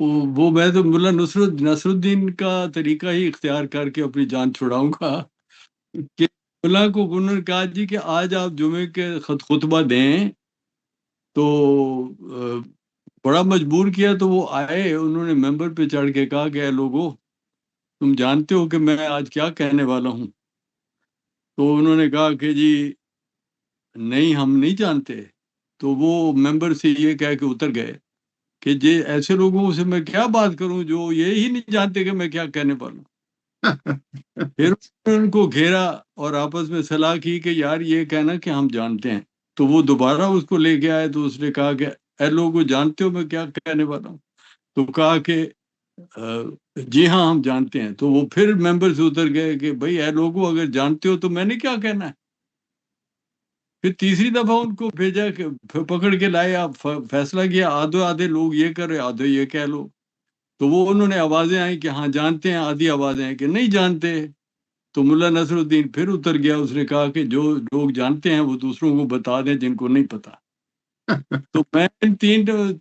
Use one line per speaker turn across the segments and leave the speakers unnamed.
وہ میں تو ملا نصر الدین کا طریقہ ہی اختیار کر کے اپنی جان چھڑاؤں گا کہ ملا کو انہوں نے کہا جی کہ آج آپ جمعے کے خطبہ دیں، تو بڑا مجبور کیا، تو وہ آئے، انہوں نے ممبر پہ چڑھ کے کہا کہ اے لوگو، تم جانتے ہو کہ میں آج کیا کہنے والا ہوں؟ تو انہوں نے کہا کہ جی نہیں، ہم نہیں جانتے. تو وہ ممبر سے یہ کہہ کے اتر گئے کہ جی ایسے لوگوں سے میں کیا بات کروں جو یہی نہیں جانتے کہ میں کیا کہنے والا ہوں. پھر ان کو گھیرا اور آپس میں صلاح کی کہ یار یہ کہنا کہ ہم جانتے ہیں. تو وہ دوبارہ اس کو لے کے آئے، تو اس نے کہا کہ اے لوگوں، جانتے ہو میں کیا کہنے والا ہوں؟ تو کہا کہ جی ہاں ہم جانتے ہیں. تو وہ پھر ممبر سے اتر گئے کہ بھئی اے لوگوں، اگر جانتے ہو تو میں نے کیا کہنا ہے. پھر تیسری دفعہ ان کو بھیجا کہ پکڑ کے لائے، آپ فیصلہ کیا آدھے لوگ یہ کر رہے، آدھے یہ کہہ لو. تو وہ انہوں نے آوازیں آئیں کہ ہاں جانتے ہیں، آدھی آوازیں آئیں کہ نہیں جانتے. تو ملا نصر الدین پھر اتر گیا، اس نے کہا کہ جو لوگ جانتے ہیں وہ دوسروں کو بتا دیں جن کو نہیں پتا. تو میں ان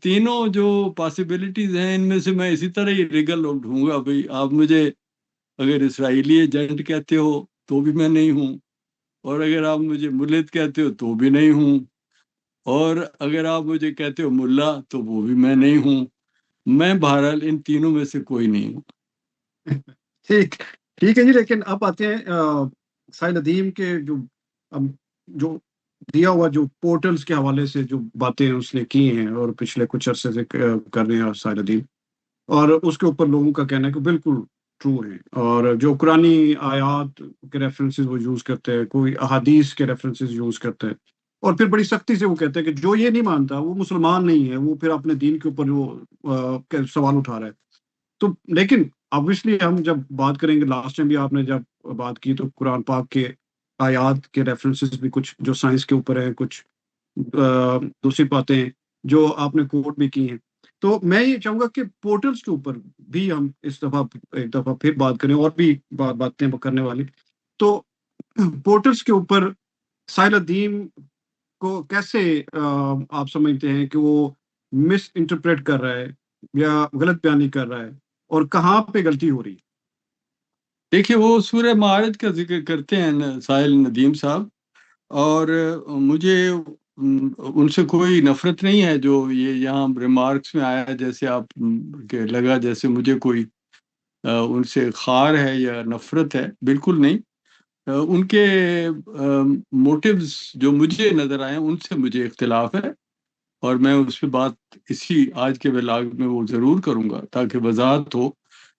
تینوں جو پاسبلٹیز ہیں، ان میں سے میں اسی طرح ہی ریگل ڈھونگا گا. بھائی آپ مجھے اگر اسرائیلی ایجنٹ کہتے ہو تو بھی میں نہیں ہوں، اور اگر آپ مجھے ملت کہتے ہو تو بھی نہیں ہوں، اور اگر آپ مجھے کہتے ہو ملا تو وہ بھی میں نہیں ہوں. میں بہرحال ان تینوں میں سے کوئی نہیں ہوں.
ٹھیک ٹھیک ہے جی. لیکن اب آتے ہیں ساحل ندیم کے جو دیا ہوا جو پورٹلز کے حوالے سے جو باتیں اس نے کی ہیں اور پچھلے کچھ عرصے سے کر رہے ہیں ساحل ندیم، اور اس کے اوپر لوگوں کا کہنا ہے کہ بالکل ٹرو ہے. اور جو قرآنی آیات کے ریفرنسز وہ یوز کرتے ہیں، کوئی احادیث کے ریفرنسز یوز کرتے ہیں، اور پھر بڑی سختی سے وہ کہتے ہیں کہ جو یہ نہیں مانتا وہ مسلمان نہیں ہے، وہ پھر اپنے دین کے اوپر وہ سوال اٹھا رہا ہے. تو لیکن obviously ہم جب بات کریں گے، لاسٹ ٹائم بھی آپ نے جب بات کی تو قرآن پاک کے آیات کے ریفرنسز بھی کچھ جو سائنس کے اوپر ہیں، کچھ دوسری باتیں جو آپ نے کوٹ بھی کی ہیں. تو میں یہ چاہوں گا کہ پورٹلز کے اوپر بھی ہم اس دفعہ ایک دفعہ پھر بات کریں، اور بھی باتیں کرنے والی. تو پورٹلز کے اوپر ساحل الدین کو کیسے آپ سمجھتے ہیں کہ وہ مس انٹرپریٹ کر رہا ہے یا غلط بیانی کر رہا ہے، اور کہاں پہ غلطی ہو رہی ہے؟
دیکھیے، وہ سورہ معارج کا ذکر کرتے ہیں ساحل ندیم صاحب، اور مجھے ان سے کوئی نفرت نہیں ہے جو یہ یہاں ریمارکس میں آیا، جیسے آپ کے لگا جیسے مجھے کوئی ان سے خار ہے یا نفرت ہے. بالکل نہیں. ان کے موٹیوز جو مجھے نظر آئے ان سے مجھے اختلاف ہے، اور میں اس پہ بات اسی آج کے ولاگ میں وہ ضرور کروں گا تاکہ وضاحت ہو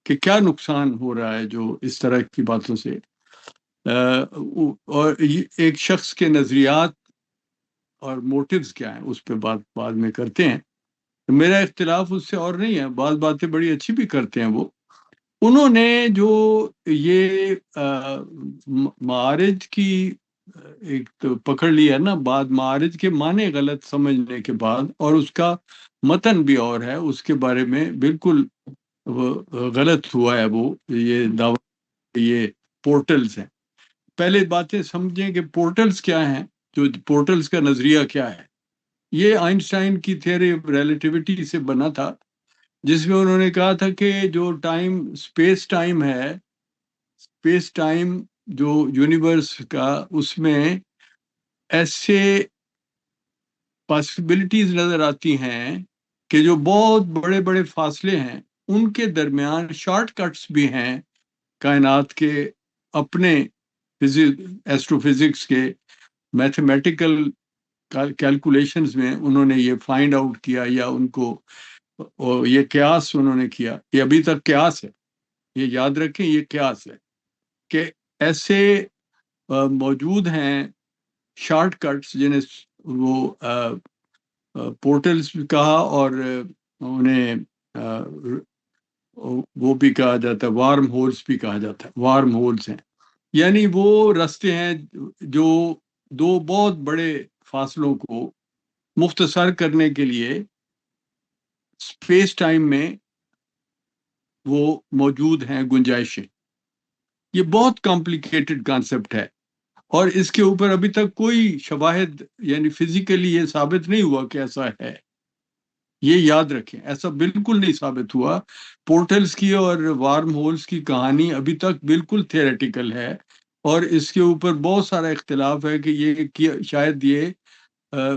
کہ کیا نقصان ہو رہا ہے جو اس طرح کی باتوں سے. اور ایک شخص کے نظریات اور موٹیوز کیا ہیں اس پہ بات بعد میں کرتے ہیں. میرا اختلاف اس سے اور نہیں ہے، بعض باتیں بڑی اچھی بھی کرتے ہیں وہ. انہوں نے جو یہ معارج کی ایک تو پکڑ لی ہے نا، بعد معارج کے معنی غلط سمجھنے کے بعد، اور اس کا متن بھی اور ہے، اس کے بارے میں بالکل غلط ہوا ہے وہ یہ دعویٰ یہ پورٹلز ہیں. پہلے باتیں سمجھیں کہ پورٹلز کیا ہیں، جو پورٹلز کا نظریہ کیا ہے. یہ آئنسٹائن کی تھیوری آف ریلیٹیوٹی سے بنا تھا، جس میں انہوں نے کہا تھا کہ جو اسپیس ٹائم ہے، اسپیس ٹائم جو یونیورس کا، اس میں ایسے پاسبلٹیز نظر آتی ہیں کہ جو بہت بڑے بڑے فاصلے ہیں ان کے درمیان شارٹ کٹس بھی ہیں کائنات کے اپنے ایسٹرو فزکس کے میتھمیٹیکل کیلکولیشنز میں. انہوں نے یہ فائنڈ آؤٹ کیا، یا ان کو یہ قیاس انہوں نے کیا. یہ ابھی تک قیاس ہے، یہ یاد رکھیں، یہ قیاس ہے کہ ایسے موجود ہیں شارٹ کٹس جنہیں وہ پورٹلز بھی کہا، اور انہیں وہ بھی کہا جاتا ہے، وارم ہولز بھی کہا جاتا ہے. وارم ہولز ہیں یعنی وہ راستے ہیں جو دو بہت بڑے فاصلوں کو مختصر کرنے کے لیے اسپیس ٹائم میں وہ موجود ہیں گنجائشیں. یہ بہت کمپلیکیٹڈ کانسیپٹ ہے، اور اس کے اوپر ابھی تک کوئی شواہد یعنی فزیکلی یہ ثابت نہیں ہوا کہ ایسا ہے. یہ یاد رکھیں، ایسا بالکل نہیں ثابت ہوا. پورٹلز کی اور وارم ہولز کی کہانی ابھی تک بالکل تھیوریٹیکل ہے، اور اس کے اوپر بہت سارا اختلاف ہے کہ شاید یہ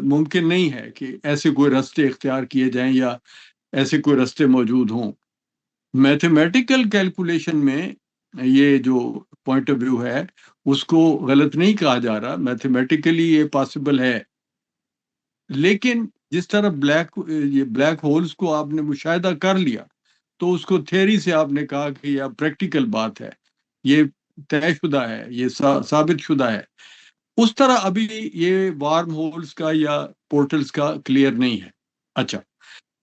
ممکن نہیں ہے کہ ایسے کوئی رستے اختیار کیے جائیں یا ایسے کوئی رستے موجود ہوں. میتھمیٹیکل کیلکولیشن میں یہ جو پوائنٹ آف ویو ہے اس کو غلط نہیں کہا جا رہا، میتھمیٹیکلی یہ پاسبل ہے، لیکن جس طرح بلیک ہولز کو آپ نے مشاہدہ کر لیا تو اس کو تھیوری سے آپ نے کہا کہ یہ پریکٹیکل بات ہے، یہ طے شدہ ہے، یہ ثابت شدہ ہے. اس طرح ابھی یہ وارم ہولز کا یا پورٹلز کا کلیئر نہیں ہے. اچھا،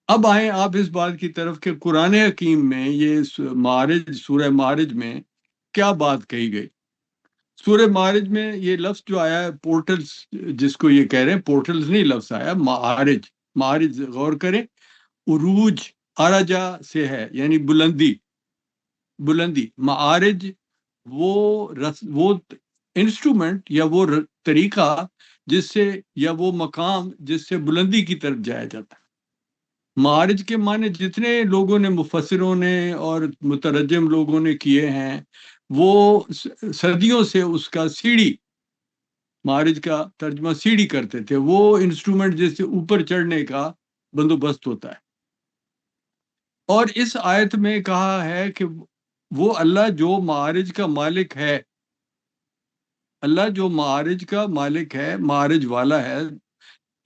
اب آئیں آپ اس بات کی طرف کہ قرآن حکیم میں یہ سورہ معارج میں کیا بات کہی گئی. سورہ معارج میں یہ لفظ جو آیا ہے پورٹلز، جس کو یہ کہہ رہے ہیں پورٹلز نہیں لفظ آیا، معارج. معارج غور کریں، عروج ارجا سے ہے، یعنی بلندی. معارج وہ انسٹرومنٹ یا وہ طریقہ جس سے، یا وہ مقام جس سے بلندی کی طرف جایا جاتا ہے. معارج کے معنی جتنے لوگوں نے، مفسروں نے اور مترجم لوگوں نے کیے ہیں، وہ صدیوں سے اس کا سیڑھی، معارج کا ترجمہ سیڑھی کرتے تھے، وہ انسٹرومنٹ جس سے اوپر چڑھنے کا بندوبست ہوتا ہے. اور اس آیت میں کہا ہے کہ وہ اللہ جو معارج کا مالک ہے، اللہ جو معارج کا مالک ہے، معارج والا ہے.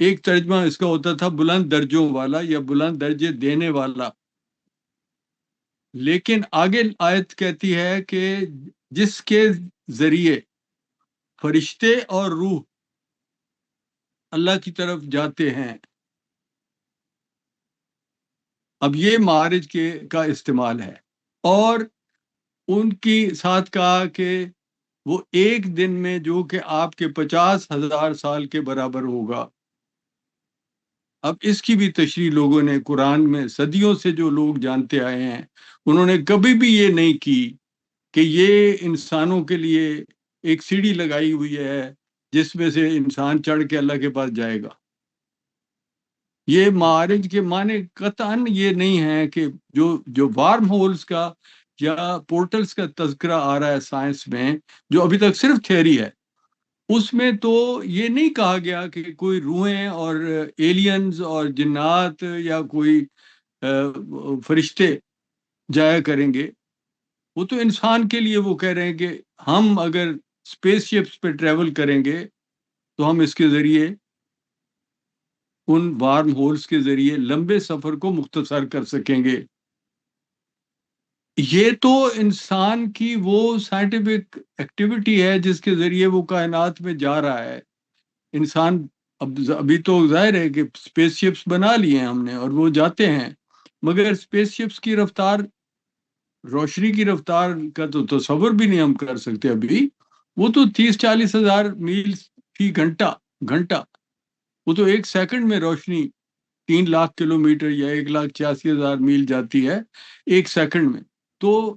ایک ترجمہ اس کا ہوتا تھا بلند درجوں والا یا بلند درجے دینے والا، لیکن آگے آیت کہتی ہے کہ جس کے ذریعے فرشتے اور روح اللہ کی طرف جاتے ہیں. اب یہ معارج کا استعمال ہے، اور ان کی ساتھ کہا کہ وہ ایک دن میں جو کہ آپ کے 50,000 سال کے برابر ہوگا. اب اس کی بھی تشریح لوگوں نے قرآن میں صدیوں سے جو لوگ جانتے آئے ہیں، انہوں نے کبھی بھی یہ نہیں کی کہ یہ انسانوں کے لیے ایک سیڑھی لگائی ہوئی ہے جس میں سے انسان چڑھ کے اللہ کے پاس جائے گا. یہ معارج کے معنی قطعاً یہ نہیں ہے کہ جو وارم ہولز کا یا پورٹلز کا تذکرہ آ رہا ہے سائنس میں، جو ابھی تک صرف تھیوری ہے، اس میں تو یہ نہیں کہا گیا کہ کوئی روحیں اور ایلینز اور جنات یا کوئی فرشتے جایا کریں گے. وہ تو انسان کے لیے وہ کہہ رہے ہیں کہ ہم اگر اسپیس شپس پہ ٹریول کریں گے تو ہم اس کے ذریعے، ان وارم ہولز کے ذریعے لمبے سفر کو مختصر کر سکیں گے. یہ تو انسان کی وہ سائنٹیفک ایکٹیویٹی ہے جس کے ذریعے وہ کائنات میں جا رہا ہے. انسان ابھی تو ظاہر ہے کہ اسپیس شپس بنا لیے ہیں ہم نے اور وہ جاتے ہیں، مگر اسپیس شپس کی رفتار، روشنی کی رفتار کا تو تصور بھی نہیں ہم کر سکتے ابھی. وہ تو 30-40 ہزار میل فی گھنٹہ. وہ تو ایک سیکنڈ میں روشنی 3 لاکھ کلومیٹر یا 1,86,000 میل جاتی ہے ایک سیکنڈ میں. تو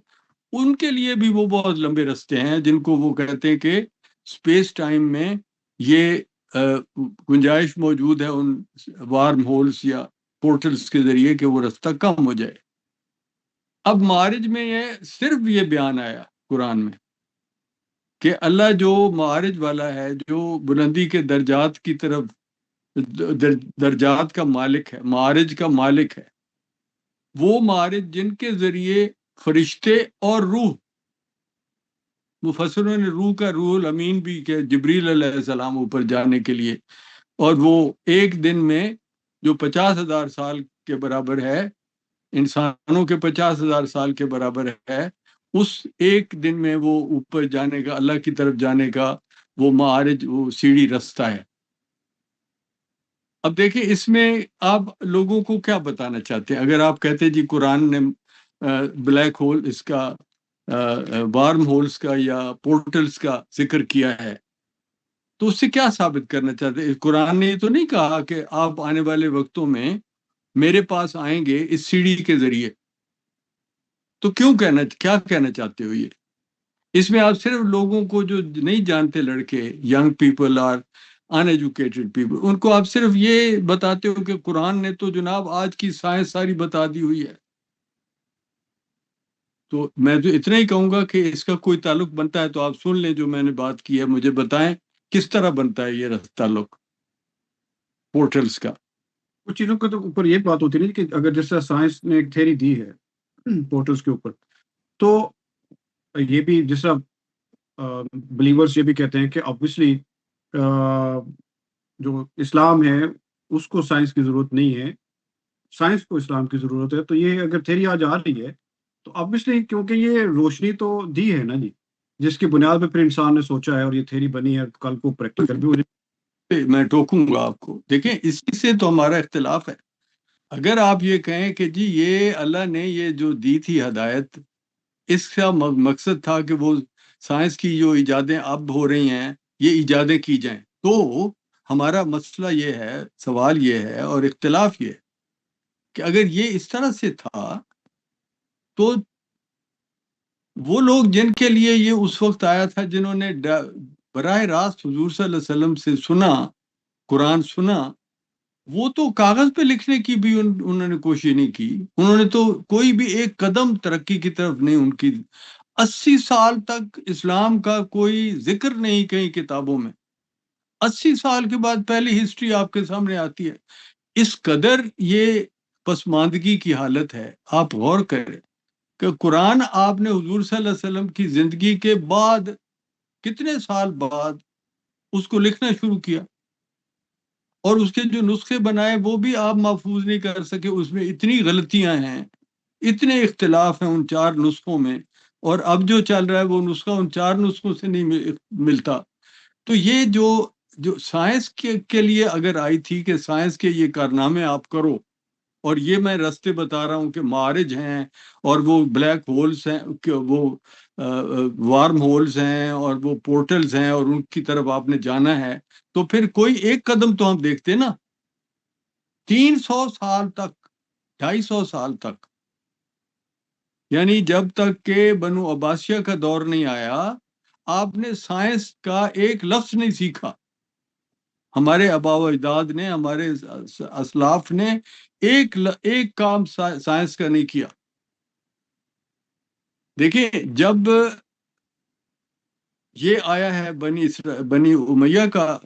ان کے لیے بھی وہ بہت لمبے رستے ہیں جن کو وہ کہتے ہیں کہ اسپیس ٹائم میں یہ گنجائش موجود ہے ان وارم ہولز یا پورٹلز کے ذریعے کہ وہ رستہ کم ہو جائے. اب معارج میں صرف یہ بیان آیا قرآن میں کہ اللہ جو معارج والا ہے، جو بلندی کے درجات کی طرف، درجات کا مالک ہے، معارج کا مالک ہے، وہ معارج جن کے ذریعے فرشتے اور روح، مفسروں نے روح کا روح الامین بھی کہ جبریل علیہ السلام اوپر جانے کے لیے، اور وہ ایک دن میں جو 50,000 سال کے برابر ہے، انسانوں کے 50,000 سال کے برابر ہے، اس ایک دن میں وہ اوپر جانے کا، اللہ کی طرف جانے کا وہ معارج، وہ سیڑھی رستہ ہے. اب دیکھیں اس میں آپ لوگوں کو کیا بتانا چاہتے ہیں؟ اگر آپ کہتے جی قرآن نے بلیک ہول، اس کا وارم ہولز کا یا پورٹلز کا ذکر کیا ہے، تو اس سے کیا ثابت کرنا چاہتے ہیں؟ قرآن نے یہ تو نہیں کہا کہ آپ آنے والے وقتوں میں میرے پاس آئیں گے اس سیڑھی کے ذریعے. تو کیا کہنا چاہتے ہو یہ؟ اس میں آپ صرف لوگوں کو جو نہیں جانتے، لڑکے، ینگ پیپل اور ان ایجوکیٹڈ پیپل. ان کو آپ صرف یہ بتاتے ہو کہ قرآن نے تو جناب آج کی سائنس ساری بتا دی ہوئی ہے. تو میں تو اتنا ہی کہوں گا کہ اس کا کوئی تعلق بنتا ہے تو آپ سن لیں جو میں نے بات کی ہے, مجھے بتائیں کس طرح بنتا ہے یہ تعلق پورٹلز کا.
کچھ چیزوں کے تو اوپر یہ بات ہوتی ہے کہ اگر جس طرح سائنس نے ایک تھیری دی ہے پورٹلز کے اوپر, تو یہ بھی جس طرح بلیورز یہ بھی کہتے ہیں کہ obviously جو اسلام ہے اس کو سائنس کی ضرورت نہیں ہے, سائنس کو اسلام کی ضرورت ہے. تو یہ اگر تھیری آج آ رہی ہے تو obviously کیونکہ یہ روشنی تو دی ہے نا جی, جس کی بنیاد پہ پھر انسان نے سوچا ہے اور یہ تھیری بنی ہے, کل کو پریکٹیکل بھی ہو جائے.
میں ٹوکوں گا آپ کو. دیکھیں اسی سے تو ہمارا اختلاف ہے. اگر آپ یہ کہیں کہ جی یہ اللہ نے یہ جو دی تھی ہدایت, اس کا مقصد تھا کہ وہ سائنس کی جو ایجادیں اب ہو رہی ہیں یہ ایجادیں کی جائیں, تو ہمارا مسئلہ یہ ہے, سوال یہ ہے اور اختلاف یہ ہے کہ اگر یہ اس طرح سے تھا تو وہ لوگ جن کے لیے یہ اس وقت آیا تھا, جنہوں نے براہ راست حضور صلی اللہ علیہ وسلم سے سنا, قرآن سنا, وہ تو کاغذ پہ لکھنے کی بھی انہوں نے کوشش نہیں کی. انہوں نے تو کوئی بھی ایک قدم ترقی کی طرف نہیں ان کی. 80 سال تک اسلام کا کوئی ذکر نہیں کہیں کتابوں میں. 80 سال کے بعد پہلی ہسٹری آپ کے سامنے آتی ہے. اس قدر یہ پسماندگی کی حالت ہے. آپ غور کریں کہ قرآن آپ نے حضور صلی اللہ علیہ وسلم کی زندگی کے بعد کتنے سال بعد اس کو لکھنا شروع کیا, اور اس کے جو نسخے بنائے وہ بھی آپ محفوظ نہیں کر سکے. اس میں اتنی غلطیاں ہیں, اتنے اختلاف ہیں ان 4 نسخوں میں, اور اب جو چل رہا ہے وہ نسخہ ان 4 نسخوں سے نہیں ملتا. تو یہ جو سائنس کے لیے اگر آئی تھی کہ سائنس کے یہ کارنامے آپ کرو, اور یہ میں راستے بتا رہا ہوں کہ معارج ہیں اور وہ بلیک ہولز ہیں, کہ وہ وارم ہولز ہیں اور وہ پورٹلز ہیں, اور ان کی طرف آپ نے جانا ہے, تو پھر کوئی ایک قدم تو ہم دیکھتے نا. 300 سال تک, 250 سال تک, یعنی جب تک کہ بنو عباسیہ کا دور نہیں آیا, آپ نے سائنس کا ایک لفظ نہیں سیکھا. ہمارے آبا و اجداد نے, ہمارے اسلاف نے ایک کام سائنس کا نہیں کیا. دیکھیں جب یہ آیا ہے بنی امیہ کا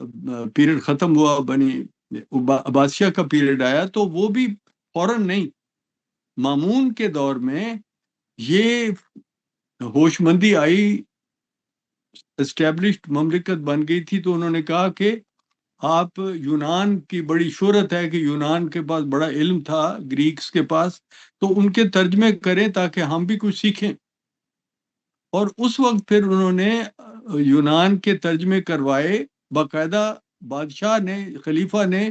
پیریڈ ختم ہوا, بنی عباسیہ کا پیریڈ آیا, تو وہ بھی فوراً نہیں. مامون کے دور میں یہ ہوش مندی آئی, اسٹیبلشڈ مملکت بن گئی تھی, تو انہوں نے کہا کہ آپ, یونان کی بڑی شہرت ہے کہ یونان کے پاس بڑا علم تھا گریکس کے پاس, تو ان کے ترجمے کریں تاکہ ہم بھی کچھ سیکھیں. اور اس وقت پھر انہوں نے یونان کے ترجمے کروائے, باقاعدہ بادشاہ نے, خلیفہ نے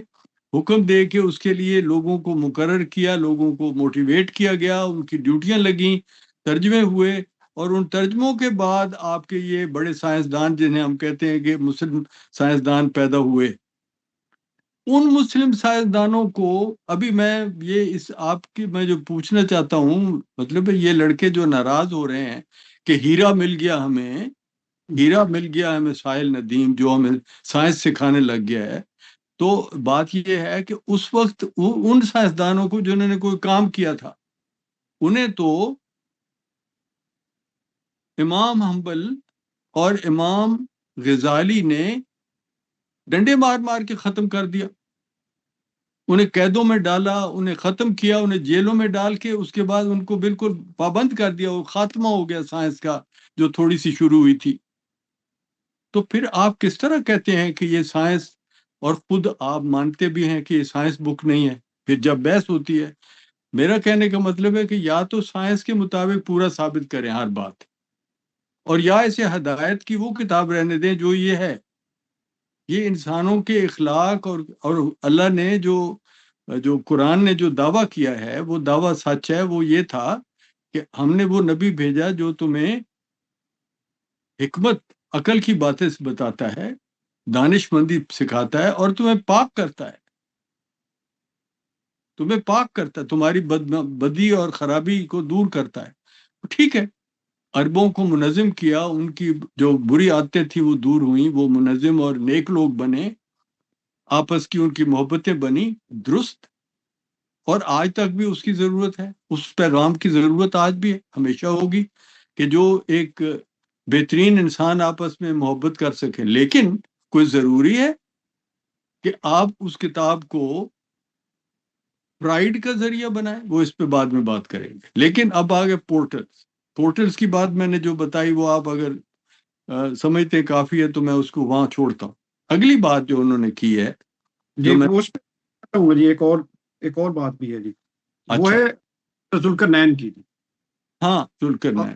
حکم دے کے اس کے لیے لوگوں کو مقرر کیا, لوگوں کو موٹیویٹ کیا گیا, ان کی ڈیوٹیاں لگیں, ترجمے ہوئے, اور ان ترجموں کے بعد آپ کے یہ بڑے سائنسدان جنہیں ہم کہتے ہیں کہ مسلم سائنسدان پیدا ہوئے. ان مسلم سائنسدانوں کو ابھی میں یہ میں جو پوچھنا چاہتا ہوں, مطلب یہ لڑکے جو ناراض ہو رہے ہیں کہ ہیرا مل گیا ہمیں ساحل ندیم, جو ہمیں سائنس سکھانے لگ گیا ہے. تو بات یہ ہے کہ اس وقت ان سائنسدانوں کو جنہوں نے کوئی کام کیا تھا, انہیں تو امام حنبل اور امام غزالی نے ڈنڈے مار مار کے ختم کر دیا, انہیں قیدوں میں ڈالا, انہیں ختم کیا, انہیں جیلوں میں ڈال کے اس کے بعد ان کو بالکل پابند کر دیا. وہ خاتمہ ہو گیا سائنس کا جو تھوڑی سی شروع ہوئی تھی. تو پھر آپ کس طرح کہتے ہیں کہ یہ سائنس, اور خود آپ مانتے بھی ہیں کہ یہ سائنس بک نہیں ہے. پھر جب بحث ہوتی ہے, میرا کہنے کا مطلب ہے کہ یا تو سائنس کے مطابق پورا ثابت کریں ہر بات, اور یا اسے ہدایت کی وہ کتاب رہنے دیں جو یہ ہے. یہ انسانوں کے اخلاق اور اللہ نے جو قرآن نے جو دعویٰ کیا ہے وہ دعویٰ سچ ہے. وہ یہ تھا کہ ہم نے وہ نبی بھیجا جو تمہیں حکمت, عقل کی باتیں بتاتا ہے, دانش مندی سکھاتا ہے, اور تمہیں پاک کرتا ہے, تمہاری بدی اور خرابی کو دور کرتا ہے. ٹھیک ہے, عربوں کو منظم کیا, ان کی جو بری عادتیں تھیں وہ دور ہوئیں, وہ منظم اور نیک لوگ بنے, آپس کی ان کی محبتیں بنی درست، اور آج تک بھی اس کی ضرورت ہے، اس پیغام کی ضرورت آج بھی ہے، ہمیشہ ہوگی، کہ جو ایک بہترین انسان آپس میں محبت کر سکے. لیکن کوئی ضروری ہے کہ آپ اس کتاب کو پرائیڈ کا ذریعہ بنائیں؟ وہ اس پہ بعد میں بات کریں گے. لیکن اب آگے پورٹلز کی بات میں نے جو بتائی وہ آپ اگر سمجھتے ہیں کافی ہے تو میں اس کو وہاں چھوڑتا ہوں. اگلی بات جو انہوں نے کی ہے،
جی
جو میں
اس پہ ہوں گا جی، ایک اور بات بھی ہے جی، وہ
اچھا،
ہے ذوالقرنین کی جی.
ہاں ذوالقرنین،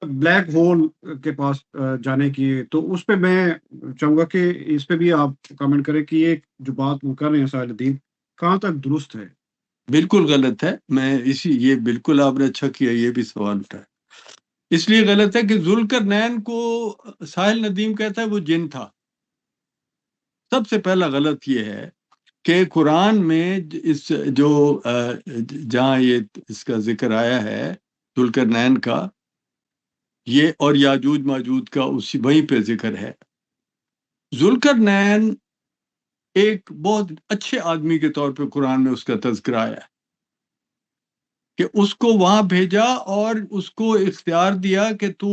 بلیک ہول کے پاس جانے کی، تو اس پہ میں چاہوں گا کہ اس پہ بھی آپ کامنٹ کریں کہ یہ جو بات وہ کر رہے ہیں ساحل الدین کہاں تک درست ہے.
بالکل غلط ہے. میں یہ بالکل آپ نے اچھا کیا یہ بھی سوال اٹھایا. اس لیے غلط ہے کہ ذوالقرنین کو ساحل ندیم کہتا ہے وہ جن تھا. سب سے پہلا غلط یہ ہے کہ قرآن میں اس جو جہاں یہ اس کا ذکر آیا ہے ذوالقرنین کا، یہ اور یاجوج ماجوج کا اسی وہیں پہ ذکر ہے. ذوالقرنین ایک بہت اچھے آدمی کے طور پہ قرآن میں اس کا تذکرہ آیا ہے کہ اس کو وہاں بھیجا اور اس کو اختیار دیا کہ تو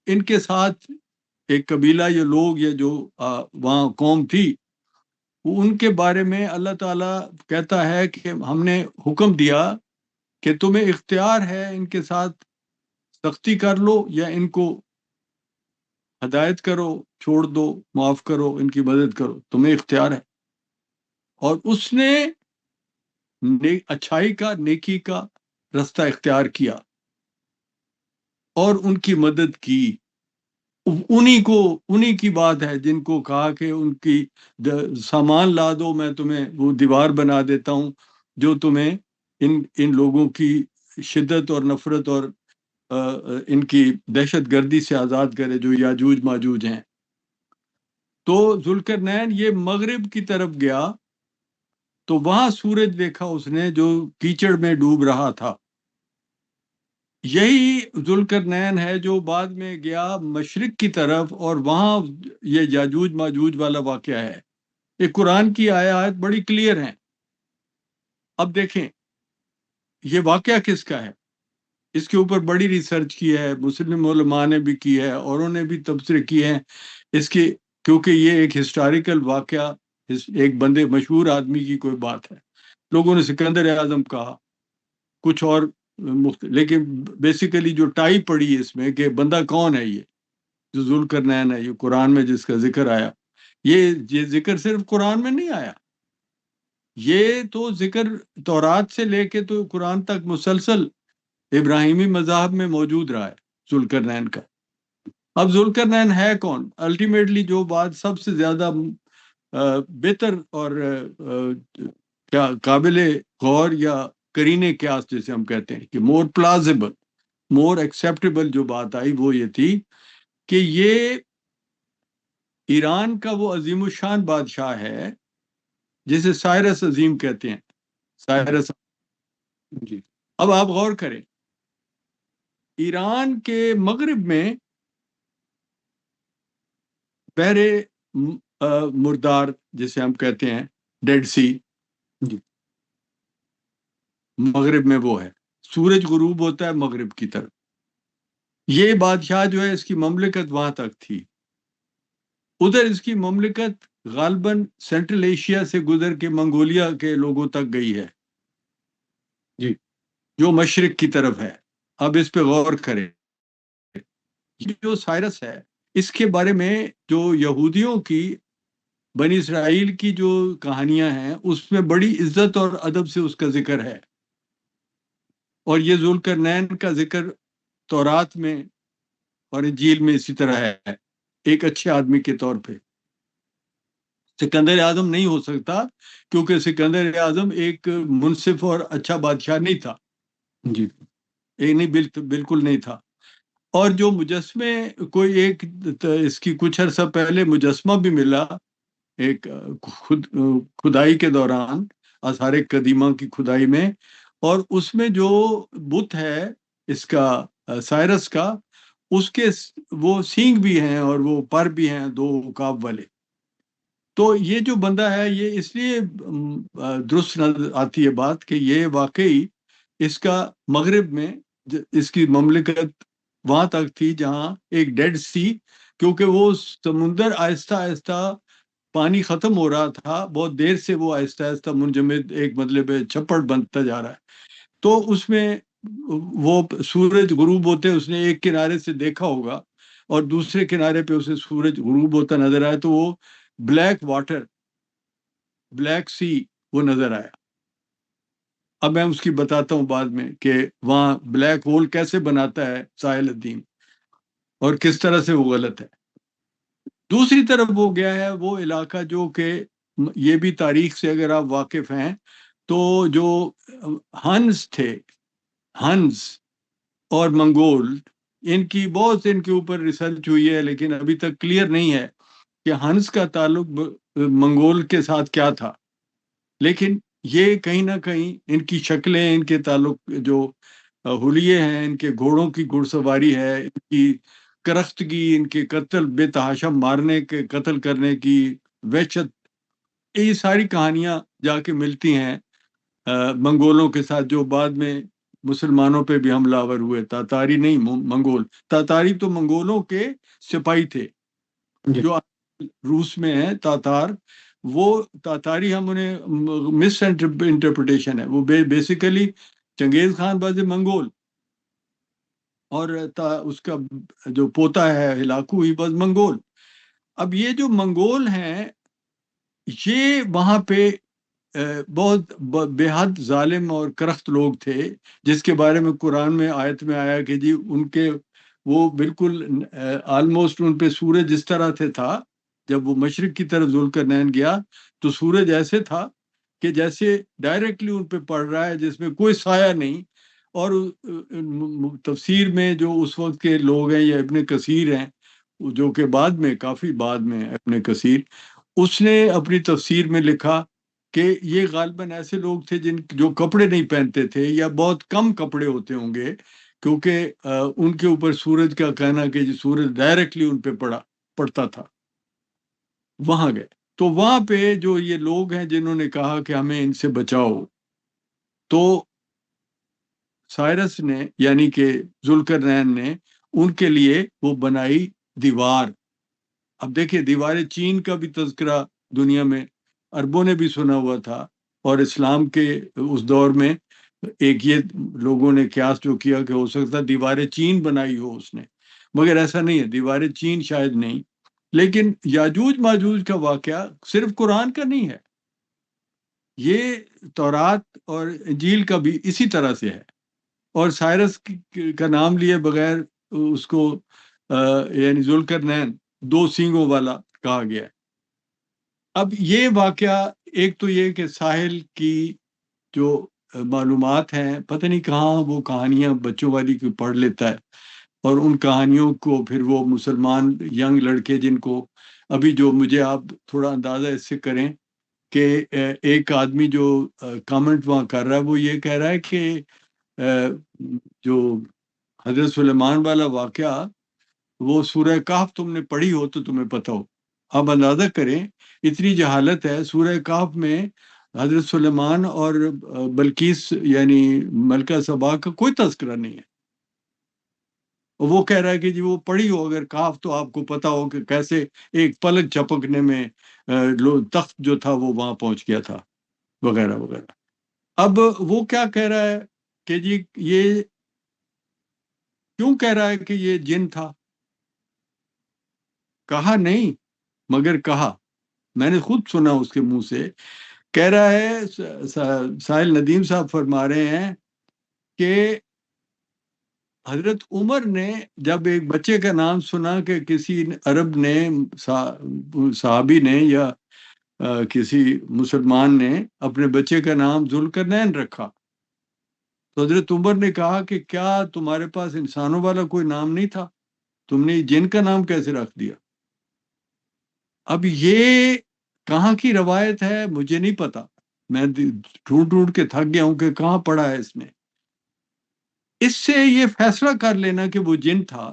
ان کے ساتھ ایک قبیلہ یا لوگ یا جو وہاں قوم تھی، ان کے بارے میں اللہ تعالیٰ کہتا ہے کہ ہم نے حکم دیا کہ تمہیں اختیار ہے ان کے ساتھ سختی کر لو یا ان کو ہدایت کرو، چھوڑ دو، معاف کرو، ان کی مدد کرو، تمہیں اختیار ہے. اور اس نے اچھائی کا، نیکی کا رستہ اختیار کیا اور ان کی مدد کی. انہی کی بات ہے جن کو کہا کہ ان کی سامان لا دو، میں تمہیں وہ دیوار بنا دیتا ہوں جو تمہیں ان لوگوں کی شدت اور نفرت اور ان کی دہشت گردی سے آزاد کرے جو یاجوج ماجوج ہیں. تو ذوالقرنین یہ مغرب کی طرف گیا تو وہاں سورج دیکھا اس نے جو کیچڑ میں ڈوب رہا تھا. یہی ذوالقرنین ہے جو بعد میں گیا مشرق کی طرف اور وہاں یہ یاجوج ماجوج والا واقعہ ہے. یہ قرآن کی آیات بڑی کلیئر ہیں. اب دیکھیں یہ واقعہ کس کا ہے، اس کے اوپر بڑی ریسرچ کی ہے، مسلم علماء نے بھی کی ہے، اوروں نے بھی تبصرے کیے ہیں اس کی، کیونکہ یہ ایک ہسٹوریکل واقعہ، ایک بندے مشہور آدمی کی کوئی بات ہے. لوگوں نے سکندر اعظم کہا، کچھ اور لیکن بیسیکلی جو ٹائی پڑی اس میں کہ بندہ کون ہے یہ جو ذوالقرنین ہے، یہ قرآن میں جس کا ذکر آیا. یہ ذکر صرف قرآن میں نہیں آیا، یہ تو ذکر تورات سے لے کے تو قرآن تک مسلسل ابراہیمی مذاہب میں موجود رہا ہے ذوالقرنین کا. اب ذوالقرنین ہے کون؟ الٹیمیٹلی جو بات سب سے زیادہ بہتر اور کیا قابل غور یا کرینے قیاس جیسے ہم کہتے ہیں کہ مور پلازیبل، مور ایکسیپٹیبل جو بات آئی وہ یہ تھی کہ یہ ایران کا وہ عظیم الشان بادشاہ ہے جسے سائرس عظیم کہتے ہیں، سائرس.
جی
اب آپ غور کریں، ایران کے مغرب میں بحر مردار جسے ہم کہتے ہیں ڈیڈ سی،
جی
مغرب میں وہ ہے، سورج غروب ہوتا ہے مغرب کی طرف. یہ بادشاہ جو ہے اس کی مملکت وہاں تک تھی. ادھر اس کی مملکت غالباً سینٹرل ایشیا سے گزر کے منگولیا کے لوگوں تک گئی ہے
جی
جو مشرق کی طرف ہے. اب اس پہ غور کریں، یہ جو سائرس ہے اس کے بارے میں جو یہودیوں کی، بنی اسرائیل کی جو کہانیاں ہیں اس میں بڑی عزت اور ادب سے اس کا ذکر ہے. اور یہ ذوالقرنین کا ذکر تورات میں اور انجیل میں اسی طرح ہے، ایک اچھے آدمی کے طور پہ. سکندر اعظم نہیں ہو سکتا کیونکہ سکندر اعظم ایک منصف اور اچھا بادشاہ نہیں تھا،
جی
بالکل نہیں تھا. اور جو مجسمے کوئی ایک اس کی کچھ عرصہ پہلے مجسمہ بھی ملا ایک کھدائی کے دوران، آثار قدیمہ کی کھدائی میں، اور اس میں جو بت ہے اس کا سائرس کا، اس کے وہ سینگ بھی ہیں اور وہ پر بھی ہیں دو عقاب والے. تو یہ جو بندہ ہے یہ اس لیے درست نظر آتی ہے بات کہ یہ واقعی اس کا مغرب میں اس کی مملکت وہاں تک تھی جہاں ایک ڈیڈ سی، کیونکہ وہ سمندر آہستہ آہستہ پانی ختم ہو رہا تھا، بہت دیر سے وہ آہستہ آہستہ منجمد ایک مطلب چھپڑ بنتا جا رہا ہے، تو اس میں وہ سورج غروب ہوتے اس نے ایک کنارے سے دیکھا ہوگا اور دوسرے کنارے پہ اسے سورج غروب ہوتا نظر آیا، تو وہ بلیک واٹر، بلیک سی وہ نظر آیا۔ اب میں اس کی بتاتا ہوں بعد میں کہ وہاں بلیک ہول کیسے بناتا ہے ساحل الدین اور کس طرح سے وہ غلط ہے۔ دوسری طرف وہ گیا ہے وہ علاقہ جو کہ یہ بھی تاریخ سے اگر آپ واقف ہیں تو جو ہنس تھے، ہنس اور منگول، ان کی بہت ان کے اوپر ریسرچ ہوئی ہے لیکن ابھی تک کلیئر نہیں ہے کہ ہنس کا تعلق منگول کے ساتھ کیا تھا، لیکن یہ کہیں نہ کہیں ان کی شکلیں، ان کے تعلق جو حلیے ہیں، ان کے گھوڑوں کی گھڑ سواری ہے، ان کی کرختگی، ان کے قتل، بے تحاشا مارنے کے قتل کرنے کی وحشت، یہ ساری کہانیاں جا کے ملتی ہیں منگولوں کے ساتھ جو بعد میں مسلمانوں پہ بھی حملہ آور ہوئے۔ تاتاری نہیں، منگول، تاتاری تو منگولوں کے سپاہی تھے
جی
جو روس میں ہیں تاتار، وہ تاتاری ہم انہیں مس انٹرپریٹیشن ہے، وہ بیسیکلی چنگیز خان باز منگول اور اس کا جو پوتا ہے ہلاکو ہی باز منگول۔ اب یہ جو منگول ہیں یہ وہاں پہ بہت بے حد ظالم اور کرخت لوگ تھے، جس کے بارے میں قرآن میں آیت میں آیا کہ جی ان کے وہ بالکل آلموسٹ ان پہ سورج جس طرح سے تھا، جب وہ مشرق کی طرف ذوالقرنین گیا تو سورج ایسے تھا کہ جیسے ڈائریکٹلی ان پہ پڑ رہا ہے، جس میں کوئی سایہ نہیں۔ اور تفسیر میں جو اس وقت کے لوگ ہیں یا ابن کثیر ہیں، جو کہ بعد میں کافی بعد میں ابن کثیر، اس نے اپنی تفسیر میں لکھا کہ یہ غالباً ایسے لوگ تھے جو کپڑے نہیں پہنتے تھے یا بہت کم کپڑے ہوتے ہوں گے، کیونکہ ان کے اوپر سورج کا کہنا کہ سورج ڈائریکٹلی ان پہ پڑتا تھا۔ وہاں گئے تو وہاں پہ جو یہ لوگ ہیں جنہوں نے کہا کہ ہمیں ان سے بچاؤ، تو سائرس نے یعنی کہ ذوالقرنین نے ان کے لیے وہ بنائی دیوار۔ اب دیکھیں دیوار چین کا بھی تذکرہ دنیا میں عربوں نے بھی سنا ہوا تھا، اور اسلام کے اس دور میں ایک یہ لوگوں نے قیاس جو کیا کہ ہو سکتا دیوار چین بنائی ہو اس نے، مگر ایسا نہیں ہے، دیوار چین شاید نہیں۔ لیکن یاجوج ماجوج کا واقعہ صرف قرآن کا نہیں ہے، یہ تورات اور انجیل کا بھی اسی طرح سے ہے، اور سائرس کا نام لیے بغیر اس کو یعنی ذوالقرنین دو سینگوں والا کہا گیا ہے۔ اب یہ واقعہ ایک تو یہ کہ ساحل کی جو معلومات ہیں پتہ نہیں کہاں وہ کہانیاں بچوں والی کو پڑھ لیتا ہے، اور ان کہانیوں کو پھر وہ مسلمان ینگ لڑکے جن کو ابھی جو مجھے آپ تھوڑا اندازہ اس سے کریں کہ ایک آدمی جو کامنٹ وہاں کر رہا ہے وہ یہ کہہ رہا ہے کہ جو حضرت سلیمان والا واقعہ وہ سورہ کہف تم نے پڑھی ہو تو تمہیں پتہ ہو۔ آپ اندازہ کریں اتنی جہالت ہے، سورہ کہف میں حضرت سلیمان اور بلقیس یعنی ملکہ سبا کا کوئی تذکرہ نہیں ہے، اور وہ کہہ رہا ہے کہ جی وہ پڑھی ہو اگر کہف تو آپ کو پتہ ہو کہ کیسے ایک پلک چپکنے میں تخت جو تھا وہ وہاں پہنچ گیا تھا وغیرہ وغیرہ۔ اب وہ کیا کہہ رہا ہے کہ جی یہ کیوں کہہ رہا ہے کہ یہ جن تھا؟ کہا نہیں مگر کہا، میں نے خود سنا اس کے منہ سے، کہہ رہا ہے ساحل ندیم صاحب فرما رہے ہیں کہ حضرت عمر نے جب ایک بچے کا نام سنا کہ کسی عرب نے صحابی نے یا کسی مسلمان نے اپنے بچے کا نام ذوالقرنین رکھا، تو حضرت عمر نے کہا کہ کیا تمہارے پاس انسانوں والا کوئی نام نہیں تھا، تم نے جن کا نام کیسے رکھ دیا؟ اب یہ کہاں کی روایت ہے مجھے نہیں پتا، میں ڈھونڈ ڈھونڈ کے تھک گیا ہوں کہ کہاں پڑھا ہے اس نے۔ اس سے یہ فیصلہ کر لینا کہ وہ جن تھا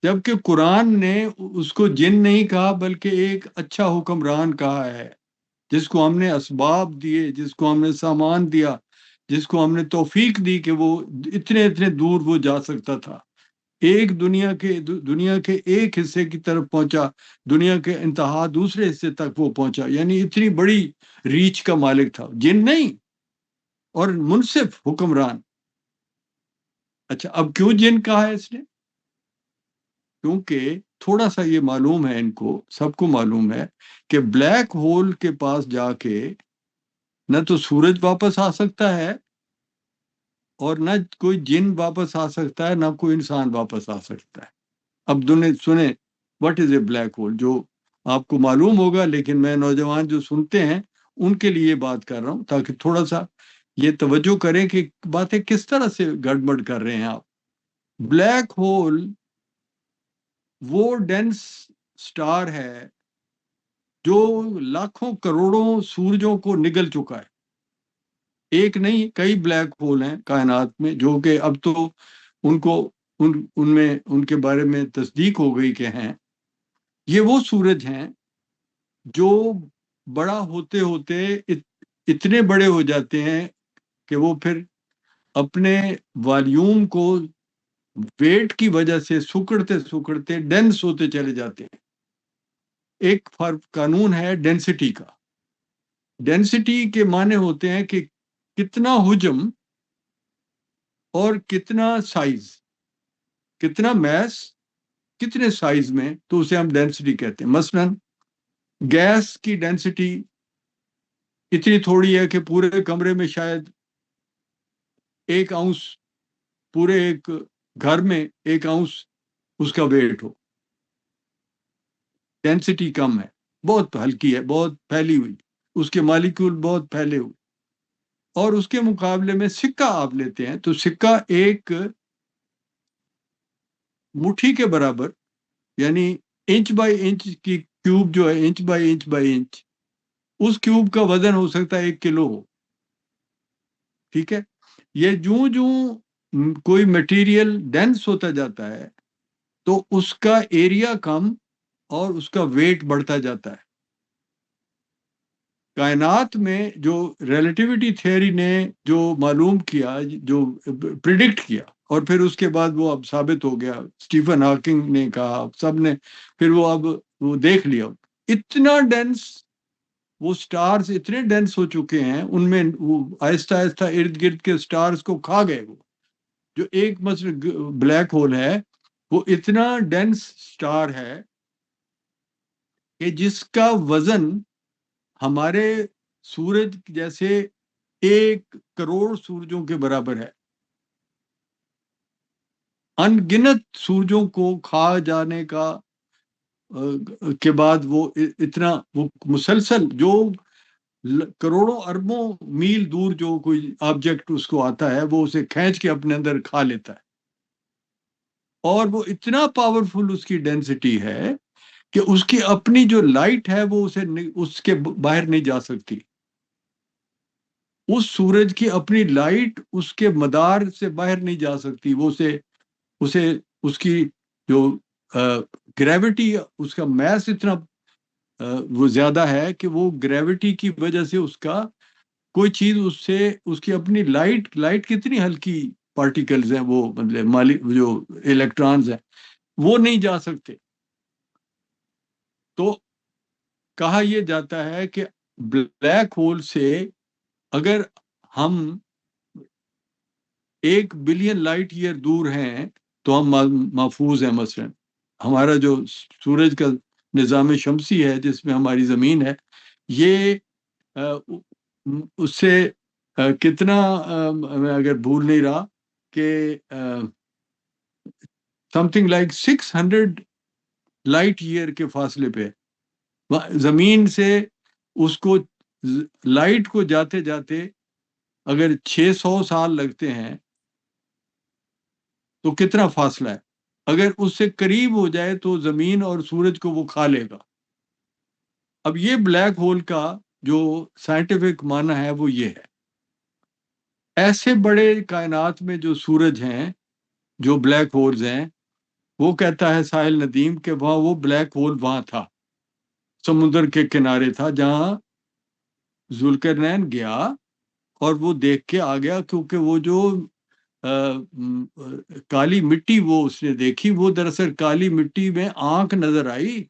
جبکہ قرآن نے اس کو جن نہیں کہا بلکہ ایک اچھا حکمران کہا ہے، جس کو ہم نے اسباب دیے، جس کو ہم نے سامان دیا، جس کو ہم نے توفیق دی کہ وہ اتنے اتنے دور وہ جا سکتا تھا، ایک دنیا کے ایک حصے کی طرف پہنچا، دنیا کے انتہا دوسرے حصے تک وہ پہنچا، یعنی اتنی بڑی ریچ کا مالک تھا، جن نہیں، اور منصف حکمران۔ اچھا، اب کیوں جن کہا ہے اس نے؟ کیونکہ تھوڑا سا یہ معلوم ہے، ان کو سب کو معلوم ہے کہ بلیک ہول کے پاس جا کے نہ تو سورج واپس آ سکتا ہے، اور نہ کوئی جن واپس آ سکتا ہے، نہ کوئی انسان واپس آ سکتا ہے۔ اب دنیا سنیں what is a black hole, جو آپ کو معلوم ہوگا، لیکن میں نوجوان جو سنتے ہیں ان کے لیے بات کر رہا ہوں، تاکہ تھوڑا سا یہ توجہ کریں کہ باتیں کس طرح سے گڑبڑ کر رہے ہیں آپ۔ بلیک ہول وہ ڈینس سٹار ہے جو لاکھوں کروڑوں سورجوں کو نگل چکا ہے۔ ایک نہیں، کئی بلیک ہول ہیں کائنات میں، جو کہ اب تو ان کو ان میں ان کے بارے میں تصدیق ہو گئی کہ ہیں۔ یہ وہ سورج ہیں جو بڑا ہوتے ہوتے اتنے بڑے ہو جاتے ہیں کہ وہ پھر اپنے والیوم کو ویٹ کی وجہ سے سکڑتے سکڑتے ڈینس ہوتے چلے جاتے ہیں۔ ایک قانون ہے ڈینسٹی کا۔ ڈینسٹی کے معنی ہوتے ہیں کہ کتنا حجم اور کتنا سائز، کتنا میس کتنے سائز میں، تو اسے ہم ڈینسٹی کہتے ہیں۔ مثلا گیس کی ڈینسٹی اتنی تھوڑی ہے کہ پورے کمرے میں شاید 1 اونس، پورے ایک گھر میں 1 اونس اس کا ویٹ ہو۔ ڈینسٹی کم ہے، بہت ہلکی ہے، بہت پھیلی ہوئی، اس کے مالیکول بہت پھیلے ہوئے۔ اور اس کے مقابلے میں سکہ آپ لیتے ہیں تو سکہ ایک مٹھی کے برابر، یعنی انچ بائی انچ کی کیوب جو ہے، inch by inch by inch, اس کیوب کا وزن ہو سکتا ہے 1 کلو ہو۔ ٹھیک ہے، یہ جوں کوئی مٹیریل ڈینس ہوتا جاتا ہے تو اس کا ایریا کم اور اس کا ویٹ بڑھتا جاتا ہے۔ کائنات میں جو ریلیٹیوٹی تھیوری نے جو معلوم کیا، جو پریڈکٹ کیا، اور پھر اس کے بعد وہ اب ثابت ہو گیا، اسٹیفن ہاکنگ نے کہا، سب نے، پھر وہ اب وہ دیکھ لیا، اتنا ڈینس، وہ سٹارز اتنے ڈینس ہو چکے ہیں، ان میں وہ آہستہ آہستہ ارد گرد کے سٹارز کو کھا گئے۔ وہ جو ایک مثلا بلیک ہول ہے، وہ اتنا ڈینس سٹار ہے کہ جس کا وزن ہمارے سورج جیسے 1 کروڑ سورجوں کے برابر ہے۔ ان گنت سورجوں کو کھا جانے کا کے بعد وہ اتنا، وہ مسلسل جو کروڑوں اربوں میل دور جو کوئی آبجیکٹ اس کو آتا ہے، وہ اسے کھینچ کے اپنے اندر کھا لیتا ہے۔ اور وہ اتنا پاورفل اس کی ڈینسٹی ہے کہ اس کی اپنی جو لائٹ ہے وہ اس کے باہر نہیں جا سکتی۔ اس سورج کی اپنی لائٹ اس کے مدار سے باہر نہیں جا سکتی، وہ اسے اس کی جو گریوٹی، اس کا میس اتنا وہ زیادہ ہے کہ وہ گریوٹی کی وجہ سے اس کا کوئی چیز اس کی اپنی لائٹ کتنی ہلکی پارٹیکلز ہیں، وہ مطلب جو الیکٹرانز ہیں، وہ نہیں جا سکتے۔ تو کہا یہ جاتا ہے کہ بلیک ہول سے اگر ہم 1 بلین لائٹ ایئر دور ہیں تو ہم محفوظ ہیں۔ مثلا ہمارا جو سورج کا نظام شمسی ہے، جس میں ہماری زمین ہے، یہ اس سے کتنا، میں اگر بھول نہیں رہا، کہ something like 600 light year کے فاصلے پہ زمین سے اس کو، لائٹ کو جاتے جاتے اگر 600 سال لگتے ہیں تو کتنا فاصلہ ہے؟ اگر اس سے قریب ہو جائے تو زمین اور سورج کو وہ کھا لے گا۔ اب یہ بلیک ہول کا جو سائنٹیفک معنی ہے وہ یہ ہے۔ ایسے بڑے کائنات میں جو سورج ہیں، جو بلیک ہولز ہیں، وہ کہتا ہے ساحل ندیم کہ وہاں وہ بلیک ہول وہاں تھا، سمندر کے کنارے تھا جہاں ذوالقرنین گیا اور وہ دیکھ کے آ گیا، کیونکہ وہ جو کالی مٹی وہ اس نے دیکھی، وہ دراصل کالی مٹی میں آنکھ نظر آئی۔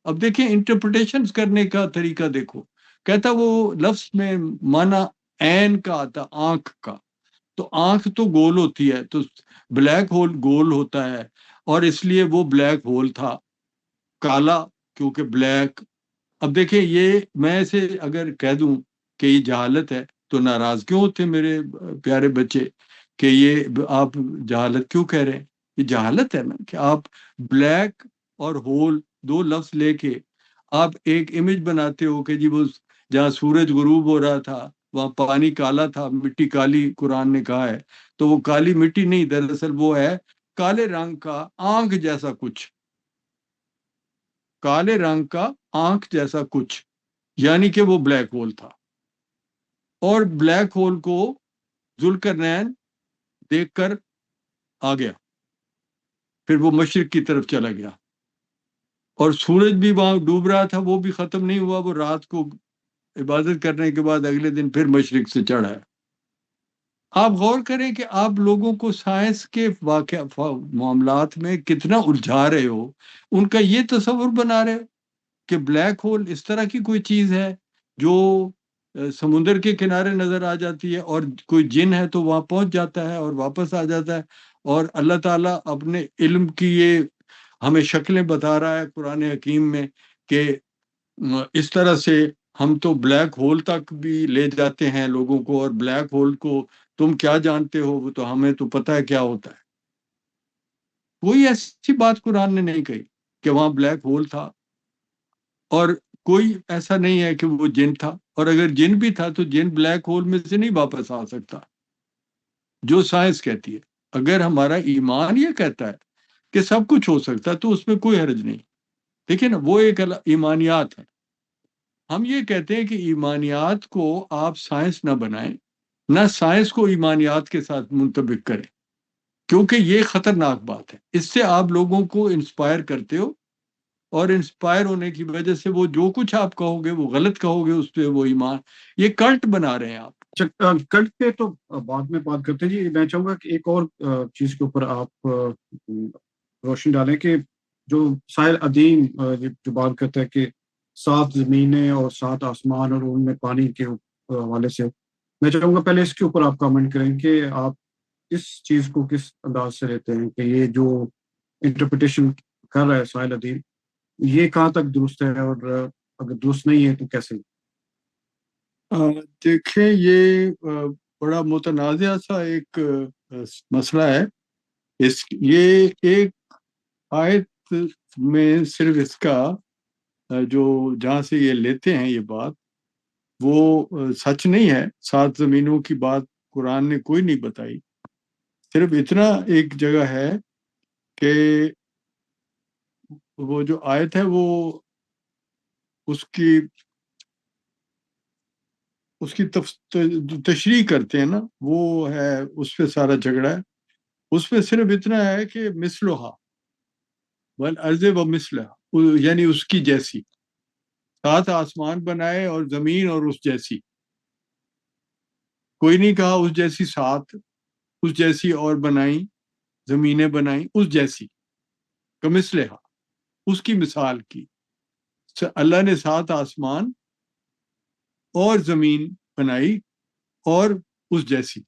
اب دیکھیں انٹرپریٹیشن کرنے کا طریقہ دیکھو، کہتا وہ لفظ میں معنی عین کا آتا، آنکھ کا، تو آنکھ تو گول ہوتی ہے، تو بلیک ہول گول ہوتا ہے، اور اس لیے وہ بلیک ہول تھا کالا، کیونکہ بلیک۔ اب دیکھیں یہ میں اسے اگر کہہ دوں کہ یہ جہالت ہے تو ناراض کیوں ہوتے میرے پیارے بچے کہ یہ آپ جہالت کیوں کہہ رہے ہیں؟ یہ جہالت ہے نا کہ آپ بلیک اور ہول دو لفظ لے کے آپ ایک امیج بناتے ہو کہ جی وہ جہاں سورج غروب ہو رہا تھا وہاں پانی کالا تھا، مٹی کالی قرآن نے کہا ہے، تو وہ کالی مٹی نہیں، دراصل وہ ہے کالے رنگ کا آنکھ جیسا کچھ، کالے رنگ کا آنکھ جیسا کچھ، یعنی کہ وہ بلیک ہول تھا۔ اور بلیک ہول کو ذوالقرنین دیکھ کر آ گیا، پھر وہ مشرق کی طرف چلا گیا، اور سورج بھی وہاں ڈوب رہا تھا، وہ بھی ختم نہیں ہوا، وہ رات کو عبادت کرنے کے بعد اگلے دن پھر مشرق سے چڑھا ہے۔ آپ غور کریں کہ آپ لوگوں کو سائنس کے معاملات میں کتنا الجھا رہے ہو، ان کا یہ تصور بنا رہے ہو کہ بلیک ہول اس طرح کی کوئی چیز ہے جو سمندر کے کنارے نظر آ جاتی ہے، اور کوئی جن ہے تو وہاں پہنچ جاتا ہے اور واپس آ جاتا ہے، اور اللہ تعالیٰ اپنے علم کی یہ ہمیں شکلیں بتا رہا ہے قرآن حکیم میں کہ اس طرح سے ہم تو بلیک ہول تک بھی لے جاتے ہیں لوگوں کو، اور بلیک ہول کو تم کیا جانتے ہو، وہ تو ہمیں تو پتہ ہے کیا ہوتا ہے۔ کوئی ایسی بات قرآن نے نہیں کہی کہ وہاں بلیک ہول تھا، اور کوئی ایسا نہیں ہے کہ وہ جن تھا، اور اگر جن بھی تھا تو جن بلیک ہول میں سے نہیں واپس آ سکتا، جو سائنس کہتی ہے۔ اگر ہمارا ایمان یہ کہتا ہے کہ سب کچھ ہو سکتا ہے تو اس میں کوئی حرج نہیں، دیکھیں نا، وہ ایک ایمانیات ہے۔ ہم یہ کہتے ہیں کہ ایمانیات کو آپ سائنس نہ بنائیں، نہ سائنس کو ایمانیات کے ساتھ منطبق کریں، کیونکہ یہ خطرناک بات ہے، اس سے آپ لوگوں کو انسپائر کرتے ہو، اور انسپائر ہونے کی وجہ سے وہ جو کچھ آپ کہو گے وہ غلط کہو گے، اس پہ وہ ایمان، یہ کلٹ بنا رہے ہیں آپ۔
کلٹ پہ تو بعد میں بات کرتے ہیں جی، میں چاہوں گا کہ ایک اور چیز کے اوپر آپ روشنی ڈالیں کہ جو سائل عدیم جو بات کرتا ہے کہ 7 زمینیں اور 7 آسمان اور ان میں پانی کے حوالے سے، میں چاہوں گا پہلے اس کے اوپر آپ کامنٹ کریں کہ آپ اس چیز کو کس انداز سے لیتے ہیں کہ یہ جو انٹرپریٹیشن کر رہا ہے سائل عدیم، یہ کہاں تک درست ہے، اور اگر درست نہیں ہے تو کیسے؟
دیکھیں یہ بڑا متنازع سا ایک مسئلہ ہے، یہ ایک آیت میں صرف اس کا جو جہاں سے یہ لیتے ہیں یہ بات وہ سچ نہیں ہے، 7 زمینوں کی بات قرآن نے کوئی نہیں بتائی، صرف اتنا ایک جگہ ہے کہ وہ جو آیت ہے وہ اس کی تشریح کرتے ہیں نا، وہ ہے اس پہ سارا جھگڑا ہے، اس پہ صرف اتنا ہے کہ مثلہا والارض ومثلہا، یعنی اس کی جیسی، 7 آسمان بنائے اور زمین اور اس جیسی، کوئی نہیں کہا اس جیسی 7، اس جیسی اور بنائیں، زمینیں بنائیں اس جیسی، کمثلہا، اس کی مثال کی، اللہ نے 7 آسمان اور زمین بنائی اور اس جیسی۔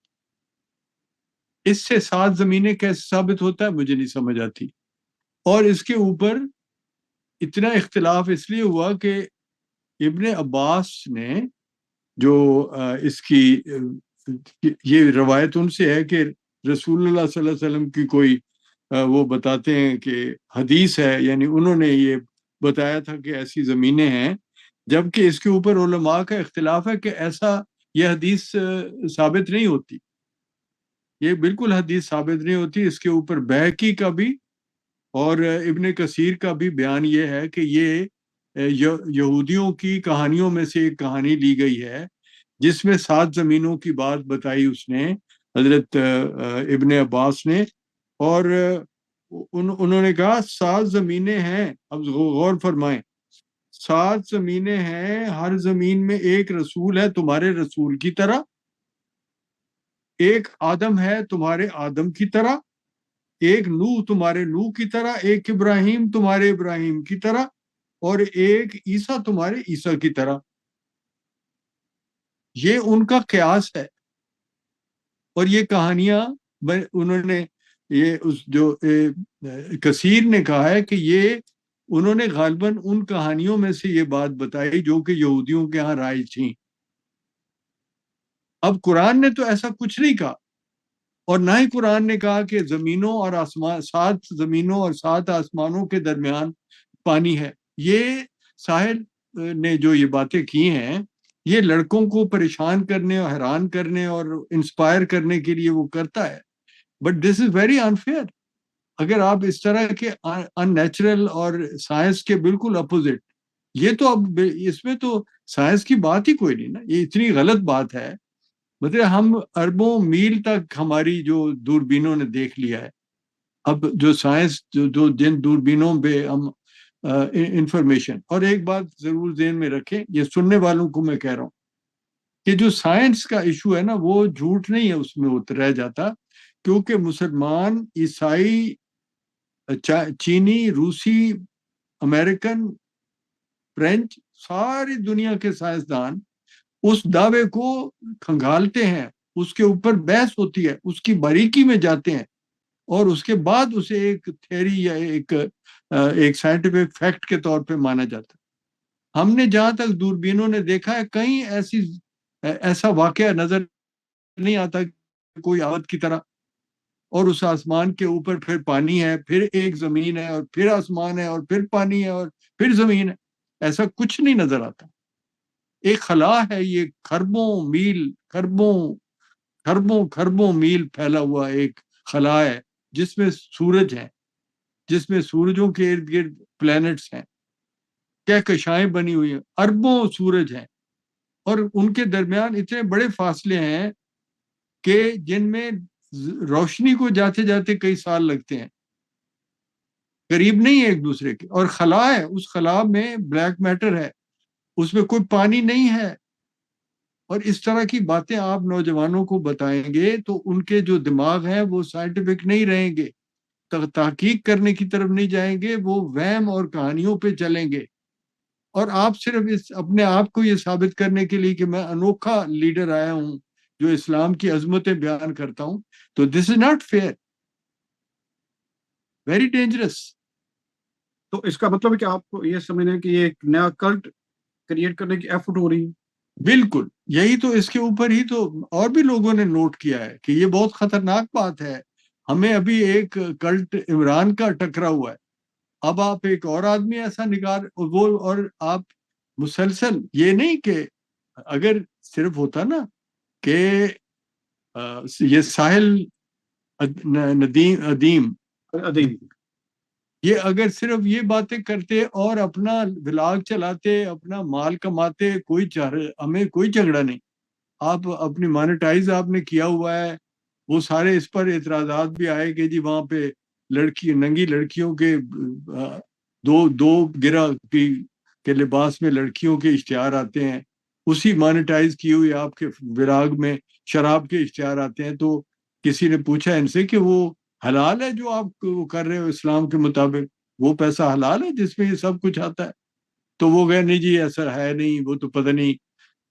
اس سے 7 زمینیں کیسے ثابت ہوتا ہے مجھے نہیں سمجھ آتی، اور اس کے اوپر اتنا اختلاف اس لیے ہوا کہ ابن عباس نے جو اس کی یہ روایت ان سے ہے کہ رسول اللہ صلی اللہ علیہ وسلم کی کوئی وہ بتاتے ہیں کہ حدیث ہے، یعنی انہوں نے یہ بتایا تھا کہ ایسی زمینیں ہیں، جبکہ اس کے اوپر علماء کا اختلاف ہے کہ ایسا یہ حدیث ثابت نہیں ہوتی، یہ بالکل حدیث ثابت نہیں ہوتی۔ اس کے اوپر بہقی کا بھی اور ابن کثیر کا بھی بیان یہ ہے کہ یہ یہودیوں کی کہانیوں میں سے ایک کہانی لی گئی ہے جس میں 7 زمینوں کی بات بتائی اس نے، حضرت ابن عباس نے، اور انہوں نے کہا 7 زمینیں ہیں، اب غور فرمائیں، 7 زمینیں ہیں، ہر زمین میں ایک رسول ہے تمہارے رسول کی طرح، ایک آدم ہے تمہارے آدم کی طرح، ایک نوح تمہارے نوح کی طرح، ایک ابراہیم تمہارے ابراہیم کی طرح، اور ایک عیسیٰ تمہارے عیسیٰ کی طرح۔ یہ ان کا قیاس ہے، اور یہ کہانیاں انہوں نے، یہ جو کثیر نے کہا ہے کہ یہ انہوں نے غالباً ان کہانیوں میں سے یہ بات بتائی جو کہ یہودیوں کے ہاں رائج تھیں۔ اب قرآن نے تو ایسا کچھ نہیں کہا، اور نہ ہی قرآن نے کہا کہ زمینوں اور آسمان، 7 زمینوں اور 7 آسمانوں کے درمیان پانی ہے۔ یہ ساحل نے جو یہ باتیں کی ہیں، یہ لڑکوں کو پریشان کرنے اور حیران کرنے اور انسپائر کرنے کے لیے وہ کرتا ہے، but this is very unfair. اگر آپ اس طرح کے ان نیچرل اور سائنس کے بالکل اپوزٹ، یہ تو اب اس میں تو سائنس کی بات ہی کوئی نہیں نا، یہ اتنی غلط بات ہے۔ مطلب ہم اربوں میل تک ہماری جو دوربینوں نے دیکھ لیا ہے، اب جو سائنس جو جن دوربینوں پہ ہم انفارمیشن، اور ایک بات ضرور ذہن میں رکھیں، یہ سننے والوں کو میں کہہ رہا ہوں کہ جو سائنس کا ایشو ہے نا، وہ جھوٹ نہیں ہے، اس میں وہ رہ جاتا، کیونکہ مسلمان، عیسائی، چینی، روسی، امریکن، فرینچ، ساری دنیا کے سائنسدان اس دعوے کو کھنگالتے ہیں، اس کے اوپر بحث ہوتی ہے، اس کی باریکی میں جاتے ہیں، اور اس کے بعد اسے ایک تھیوری یا ایک سائنٹیفک فیکٹ کے طور پہ مانا جاتا ہے۔ ہم نے جہاں تک دوربینوں نے دیکھا ہے، کہیں ایسا واقعہ نظر نہیں آتا کہ کوئی آفت کی طرح، اور اس آسمان کے اوپر پھر پانی ہے، پھر ایک زمین ہے، اور پھر آسمان ہے، اور پھر پانی ہے، اور پھر زمین ہے، ایسا کچھ نہیں نظر آتا۔ ایک خلا ہے، یہ خربوں میل، خربوں میل پھیلا ہوا ایک خلا ہے، جس میں سورج ہے، جس میں سورجوں کے ارد گرد پلینٹس ہیں، کہکشائیں بنی ہوئی ہیں، اربوں سورج ہیں، اور ان کے درمیان اتنے بڑے فاصلے ہیں کہ جن میں روشنی کو جاتے جاتے کئی سال لگتے ہیں، قریب نہیں ہے ایک دوسرے کے، اور خلا ہے، اس خلا میں بلیک میٹر ہے، اس میں کوئی پانی نہیں ہے۔ اور اس طرح کی باتیں آپ نوجوانوں کو بتائیں گے تو ان کے جو دماغ ہیں وہ سائنٹیفک نہیں رہیں گے، تحقیق کرنے کی طرف نہیں جائیں گے، وہ وہم اور کہانیوں پہ چلیں گے۔ اور آپ صرف اپنے آپ کو یہ ثابت کرنے کے لیے کہ میں انوکھا لیڈر آیا ہوں جو اسلام کی عظمتیں بیان کرتا ہوں، تو this is not fair, very dangerous.
تو اس کا مطلب ہے کہ آپ کو یہ سمجھنا ہے کہ یہ ایک نیا کلٹ کریٹ کرنے کی ایفرٹ ہو رہی ہے۔
بالکل، یہی تو، اس کے اوپر ہی تو اور بھی لوگوں نے نوٹ کیا ہے کہ یہ بہت خطرناک بات ہے۔ ہمیں ابھی ایک کلٹ عمران کا ٹکرا ہوا ہے، اب آپ ایک اور آدمی ایسا نگار وہ، اور آپ مسلسل، یہ نہیں کہ اگر صرف ہوتا نا کہ یہ ساحل ندیم
عظیم۔
یہ اگر صرف یہ باتیں کرتے اور اپنا بلاگ چلاتے، اپنا مال کماتے، ہمیں کوئی جھگڑا نہیں۔ آپ اپنی مانیٹائز آپ نے کیا ہوا ہے، وہ سارے اس پر اعتراضات بھی آئے کہ جی وہاں پہ ننگی لڑکیوں کے دو گرہ کے لباس میں لڑکیوں کے اشتہار آتے ہیں، اسی مانیٹائز کی ہوئی آپ کے براگ میں شراب کے اشتہار آتے ہیں۔ تو کسی نے پوچھا ان سے کہ وہ حلال ہے جو آپ کر رہے ہو اسلام کے مطابق، وہ پیسہ حلال ہے جس میں یہ سب کچھ آتا ہے؟ تو وہ گئے نہیں جی ایسا ہے نہیں، وہ تو پتہ نہیں۔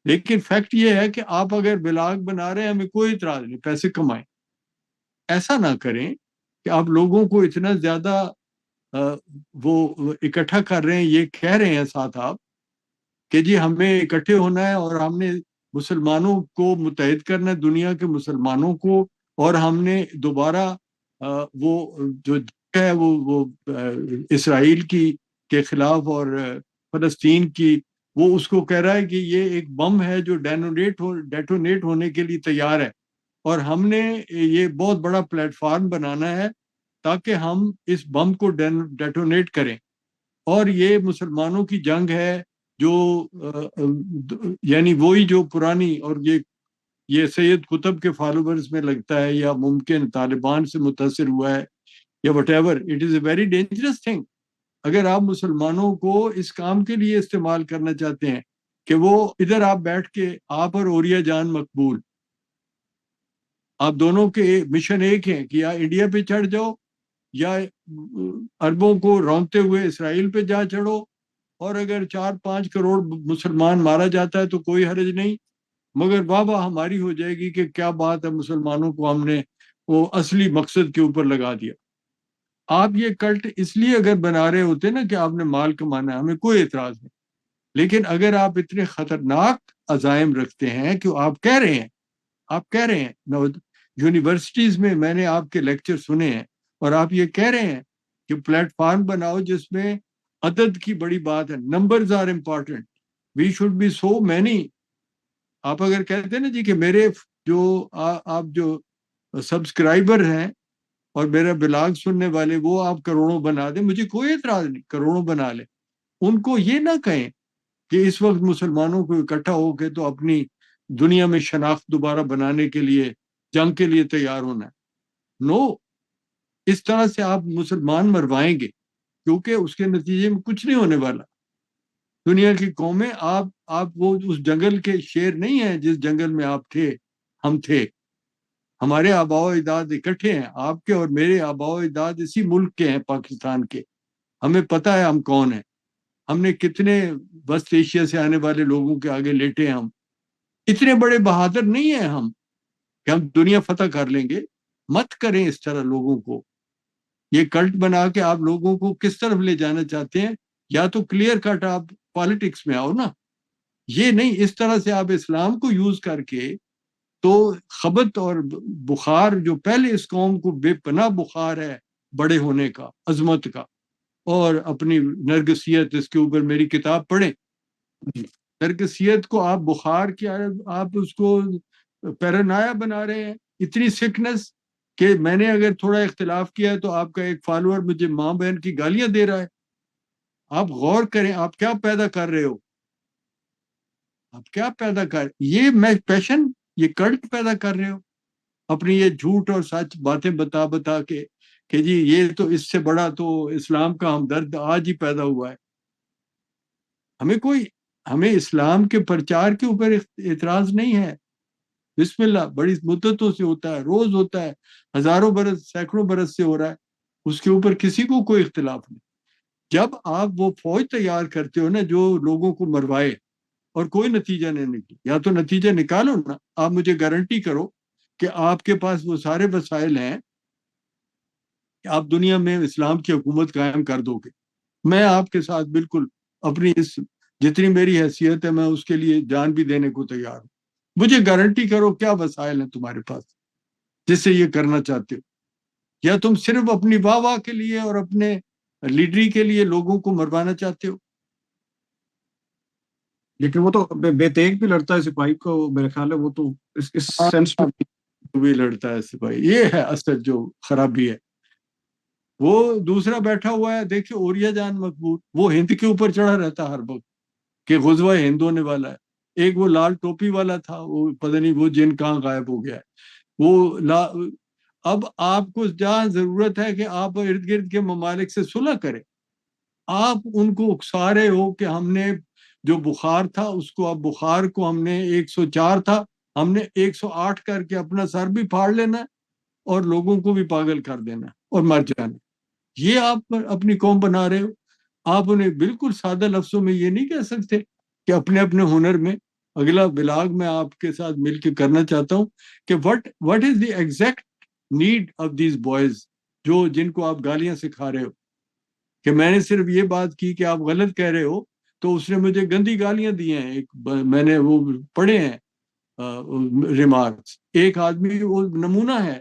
لیکن فیکٹ یہ ہے کہ آپ اگر بلاگ بنا رہے ہیں، ہمیں کوئی اعتراض نہیں، پیسے کمائیں۔ ایسا نہ کریں کہ آپ لوگوں کو اتنا زیادہ وہ اکٹھا کر رہے ہیں، یہ کہہ رہے ہیں ساتھ آپ کہ جی ہمیں اکٹھے ہونا ہے، اور ہم نے مسلمانوں کو متحد کرنا ہے، دنیا کے مسلمانوں کو، اور ہم نے دوبارہ وہ جو ہے وہ اسرائیل کے خلاف اور فلسطین کی، وہ اس کو کہہ رہا ہے کہ یہ ایک بم ہے جو ڈیٹونیٹ ہونے کے لیے تیار ہے، اور ہم نے یہ بہت بڑا پلیٹ فارم بنانا ہے تاکہ ہم اس بم کو ڈیٹونیٹ کریں۔ اور یہ مسلمانوں کی جنگ ہے جو یعنی وہی جو پرانی، اور یہ سید قطب کے فالوورز میں لگتا ہے یا ممکن طالبان سے متاثر ہوا ہے، یا what ever. It is a very dangerous thing. اگر آپ مسلمانوں کو اس کام کے لیے استعمال کرنا چاہتے ہیں کہ وہ ادھر آپ بیٹھ کے آپ اور اوریا جان مقبول آپ دونوں کے مشن ایک ہیں کہ یا انڈیا پہ چڑھ جاؤ یا عربوں کو رونتے ہوئے اسرائیل پہ جا چڑھو, اور اگر 4-5 کروڑ مسلمان مارا جاتا ہے تو کوئی حرج نہیں, مگر واہ واہ ہماری ہو جائے گی کہ کیا بات ہے مسلمانوں کو ہم نے وہ اصلی مقصد کے اوپر لگا دیا. آپ یہ کلٹ اس لیے اگر بنا رہے ہوتے نا کہ آپ نے مال کمانا ہے, ہمیں کوئی اعتراض نہیں, لیکن اگر آپ اتنے خطرناک عزائم رکھتے ہیں کہ آپ کہہ رہے ہیں یونیورسٹیز میں نے آپ کے لیکچر سنے ہیں, اور آپ یہ کہہ رہے ہیں کہ پلیٹ فارم بناؤ جس میں عدد کی بڑی بات ہے, numbers are important, we should be so many. آپ اگر کہتے ہیں نا جی کہ میرے جو آپ جو سبسکرائبر ہیں اور میرا بلاگ سننے والے وہ آپ کروڑوں بنا دیں, مجھے کوئی اعتراض نہیں, کروڑوں بنا لیں. ان کو یہ نہ کہیں کہ اس وقت مسلمانوں کو اکٹھا ہو کے تو اپنی دنیا میں شناخت دوبارہ بنانے کے لیے جنگ کے لیے تیار ہونا ہے. نو, اس طرح سے آپ مسلمان مروائیں گے, کیونکہ اس کے نتیجے میں کچھ نہیں ہونے والا. دنیا کی قومیں آپ وہ اس جنگل کے شیر نہیں ہیں جس جنگل میں آپ تھے, ہم تھے. ہمارے آباء و اجداد اکٹھے ہیں, آپ کے اور میرے آباء و اجداد اسی ملک کے ہیں, پاکستان کے. ہمیں پتہ ہے ہم کون ہیں, ہم نے کتنے وسط ایشیا سے آنے والے لوگوں کے آگے لیٹے ہیں. ہم اتنے بڑے بہادر نہیں ہیں ہم کہ ہم دنیا فتح کر لیں گے. مت کریں اس طرح لوگوں کو. یہ کلٹ بنا کے آپ لوگوں کو کس طرف لے جانا چاہتے ہیں, یا تو کلیئر کٹ آپ پالیٹکس میں آؤ نا, یہ نہیں اس طرح سے آپ اسلام کو یوز کر کے تو خبت اور بخار جو پہلے اس قوم کو بے پناہ بخار ہے بڑے ہونے کا, عظمت کا, اور اپنی نرگسیت, اس کے اوپر میری کتاب پڑھیں. نرگسیت کو آپ بخار کیا, آپ اس کو پیرانایا بنا رہے ہیں. اتنی سکنس کہ میں نے اگر تھوڑا اختلاف کیا ہے تو آپ کا ایک فالوور مجھے ماں بہن کی گالیاں دے رہا ہے. آپ غور کریں آپ کیا پیدا کر رہے ہو, آپ کیا پیدا کر, یہ میں پیشن, یہ کلٹ پیدا کر رہے ہو اپنی یہ جھوٹ اور سچ باتیں بتا بتا کے کہ جی یہ تو اس سے بڑا تو اسلام کا ہمدرد آج ہی پیدا ہوا ہے. ہمیں اسلام کے پرچار کے اوپر اعتراض نہیں ہے. بسم اللہ, بڑی مدتوں سے ہوتا ہے, روز ہوتا ہے, ہزاروں برس سینکڑوں برس سے ہو رہا ہے, اس کے اوپر کسی کو کوئی اختلاف نہیں. جب آپ وہ فوج تیار کرتے ہو نا جو لوگوں کو مروائے اور کوئی نتیجہ نہیں نکلے, یا تو نتیجہ نکالو نا, آپ مجھے گارنٹی کرو کہ آپ کے پاس وہ سارے وسائل ہیں کہ آپ دنیا میں اسلام کی حکومت قائم کر دو گے. میں آپ کے ساتھ بالکل اپنی جتنی میری حیثیت ہے میں اس کے لیے جان بھی دینے کو تیار ہوں. مجھے گارنٹی کرو کیا وسائل ہیں تمہارے پاس جس سے یہ کرنا چاہتے ہو, یا تم صرف اپنی واہ واہ کے لیے اور اپنے لیڈری کے لیے لوگوں کو مروانا چاہتے ہو.
لیکن وہ تو بے تیغ بھی لڑتا ہے سپاہی کو, میرے خیال ہے وہ تو اس سینس میں
بھی لڑتا ہے سپاہی, یہ ہے اصل جو خرابی ہے. وہ دوسرا بیٹھا ہوا ہے دیکھیے اوریا جان مقبول, وہ ہند کے اوپر چڑھا رہتا ہر وقت کہ غزوہ ہند ہونے والا ہے. ایک وہ لال ٹوپی والا تھا, وہ پتہ نہیں وہ جن کہاں غائب ہو گیا ہے. وہ اب آپ کو جہاں ضرورت ہے کہ آپ ارد گرد کے ممالک سے صلح کریں, آپ ان کو اکسا رہے ہو کہ ہم نے جو بخار تھا اس کو, اب بخار کو ہم نے 104 تھا, ہم نے 108 کر کے اپنا سر بھی پھاڑ لینا اور لوگوں کو بھی پاگل کر دینا اور مر جانا. یہ آپ اپنی قوم بنا رہے ہو. آپ انہیں بالکل سادہ لفظوں میں یہ نہیں کہہ سکتے کہ اپنے اپنے ہنر میں. اگلا بلاگ میں آپ کے ساتھ مل کے کرنا چاہتا ہوں کہ what is the exact need of these boys جن کو آپ گالیاں سکھا رہے ہو. کہ میں نے صرف یہ بات کی کہ آپ غلط کہہ رہے ہو تو اس نے مجھے گندی گالیاں دی ہیں. میں نے وہ پڑھے ہیں ریمارکس. ایک آدمی وہ نمونہ ہے,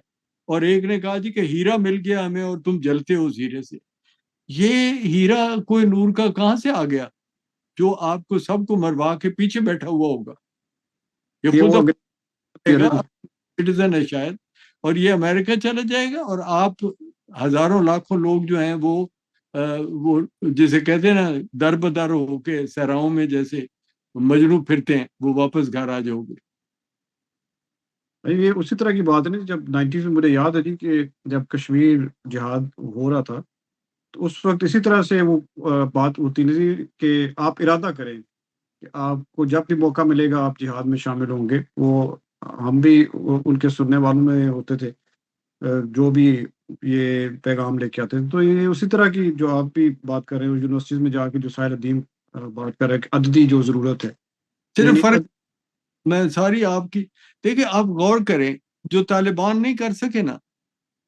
اور ایک نے کہا جی کہ ہیرا مل گیا ہمیں اور تم جلتے ہو اس ہیرے سے. یہ ہیرا کوئی نور کا کہاں سے آ گیا جو آپ کو سب کو مروا کے پیچھے بیٹھا ہوا ہوگا. یہ خود سٹیزن ہے شاید, اور یہ امریکہ چلا جائے گا, اور آپ ہزاروں لاکھوں لوگ جو ہیں وہ جسے کہتے ہیں نا در بدر ہو کے صحراؤں میں جیسے مجنو پھرتے ہیں, وہ واپس گھر آ جاؤ گے.
یہ اسی طرح کی بات ہے نا، جب 90s میں مجھے یاد ہے جی کہ جب کشمیر جہاد ہو رہا تھا تو اس وقت اسی طرح سے وہ بات ہوتی نہیں تھی کہ آپ ارادہ کریں کہ آپ کو جب بھی موقع ملے گا آپ جہاد میں شامل ہوں گے. وہ ہم بھی ان کے سننے والوں میں ہوتے تھے، جو بھی یہ پیغام لے کے آتے ہیں. تو یہ اسی طرح کی جو آپ بھی بات کر رہے ہو یونیورسٹیز میں جا کے جو سائر الدین بات کر رہے ہیں کہ عددی جو ضرورت ہے،
صرف
یعنی
فرق میں ساری آپ کی دیکھیں، آپ غور کریں، جو طالبان نہیں کر سکے نا،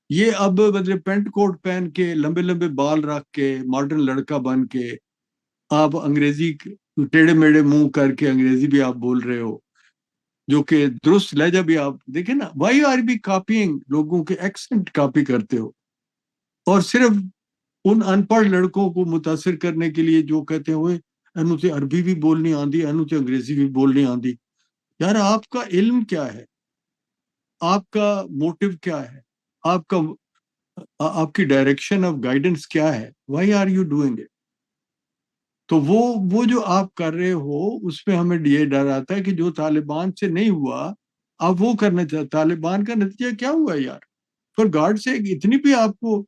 یہ اب مطلب پینٹ کوٹ پہن کے لمبے لمبے بال رکھ کے ماڈرن لڑکا بن کے آپ انگریزی ٹیڑھے میڑھے منہ کر کے انگریزی بھی آپ بول رہے ہو، جو کہ درست لہجہ بھی آپ دیکھیں نا. وائی آر بی کاپینگ، لوگوں کے ایکسنٹ کاپی کرتے ہو، اور صرف ان ان پڑھ لڑکوں کو متاثر کرنے کے لیے جو کہتے ہوئے اینو تے عربی بھی بولنی آندی، اینو تے انگریزی بھی بولنی آندی. یار آپ کا علم کیا ہے؟ آپ کا موٹو کیا ہے؟ آپ کا آپ کی ڈائریکشن آف گائیڈنس کیا ہے؟ Why are you doing it? تو وہ جو آپ کر رہے ہو اس میں ہمیں یہ ڈر آتا ہے کہ جو طالبان سے نہیں ہوا آپ وہ کرنا چاہتے. طالبان کا نتیجہ کیا ہوا یار؟ فار گاڈ سے اتنی بھی آپ کو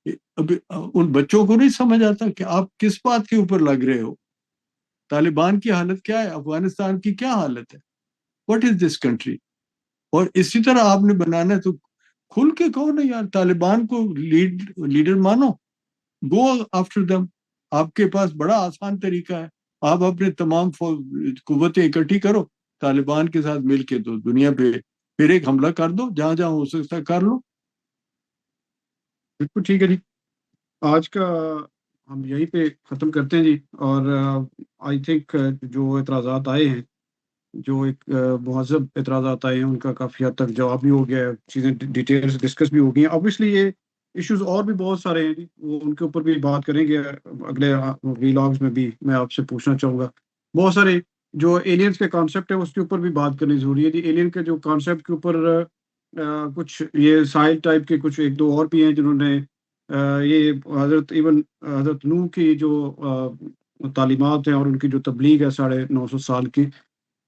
ان بچوں کو نہیں سمجھ آتا کہ آپ کس بات کے اوپر لگ رہے ہو. طالبان کی حالت کیا ہے؟ افغانستان کی کیا حالت ہے؟ What is this country? اور اسی طرح آپ نے بنانا ہے تو کھل کے کہو نا یار، طالبان کو لیڈر مانو، گو آفٹر دم. آپ کے پاس بڑا آسان طریقہ ہے، آپ اپنے تمام قوتیں اکٹھی کرو، طالبان کے ساتھ مل کے تو دنیا پہ پھر ایک حملہ کر دو، جہاں جہاں ہو سکتا ہے کر لو.
بالکل ٹھیک ہے جی. آج کا ہم یہیں پہ ختم کرتے ہیں جی. اور آئی تھنک جو اعتراضات آئے ہیں، جو ایک مہذب اعتراضات آئے ہیں، ان کا کافی حد تک جواب بھی ہو گیا ہے، چیزیں ڈیٹیلز ڈسکس بھی ہو گئی ہیں. اوبیسلی یہ ایشوز اور بھی بہت سارے ہیں جی، وہ ان کے اوپر بھی بات کریں گے اگلے ویلاگز میں بھی. میں آپ سے پوچھنا چاہوں گا بہت سارے جو ایلینز کے کانسیپٹ ہے اس کے اوپر بھی بات کرنی ضروری ہے جی. ایلین کے جو کانسیپٹ کے اوپر کچھ یہ سائل ٹائپ کے کچھ ایک دو اور بھی ہیں جنہوں نے یہ حضرت ایون حضرت نوح کی جو تعلیمات ہیں اور ان کی جو تبلیغ ہے 950 سال کی،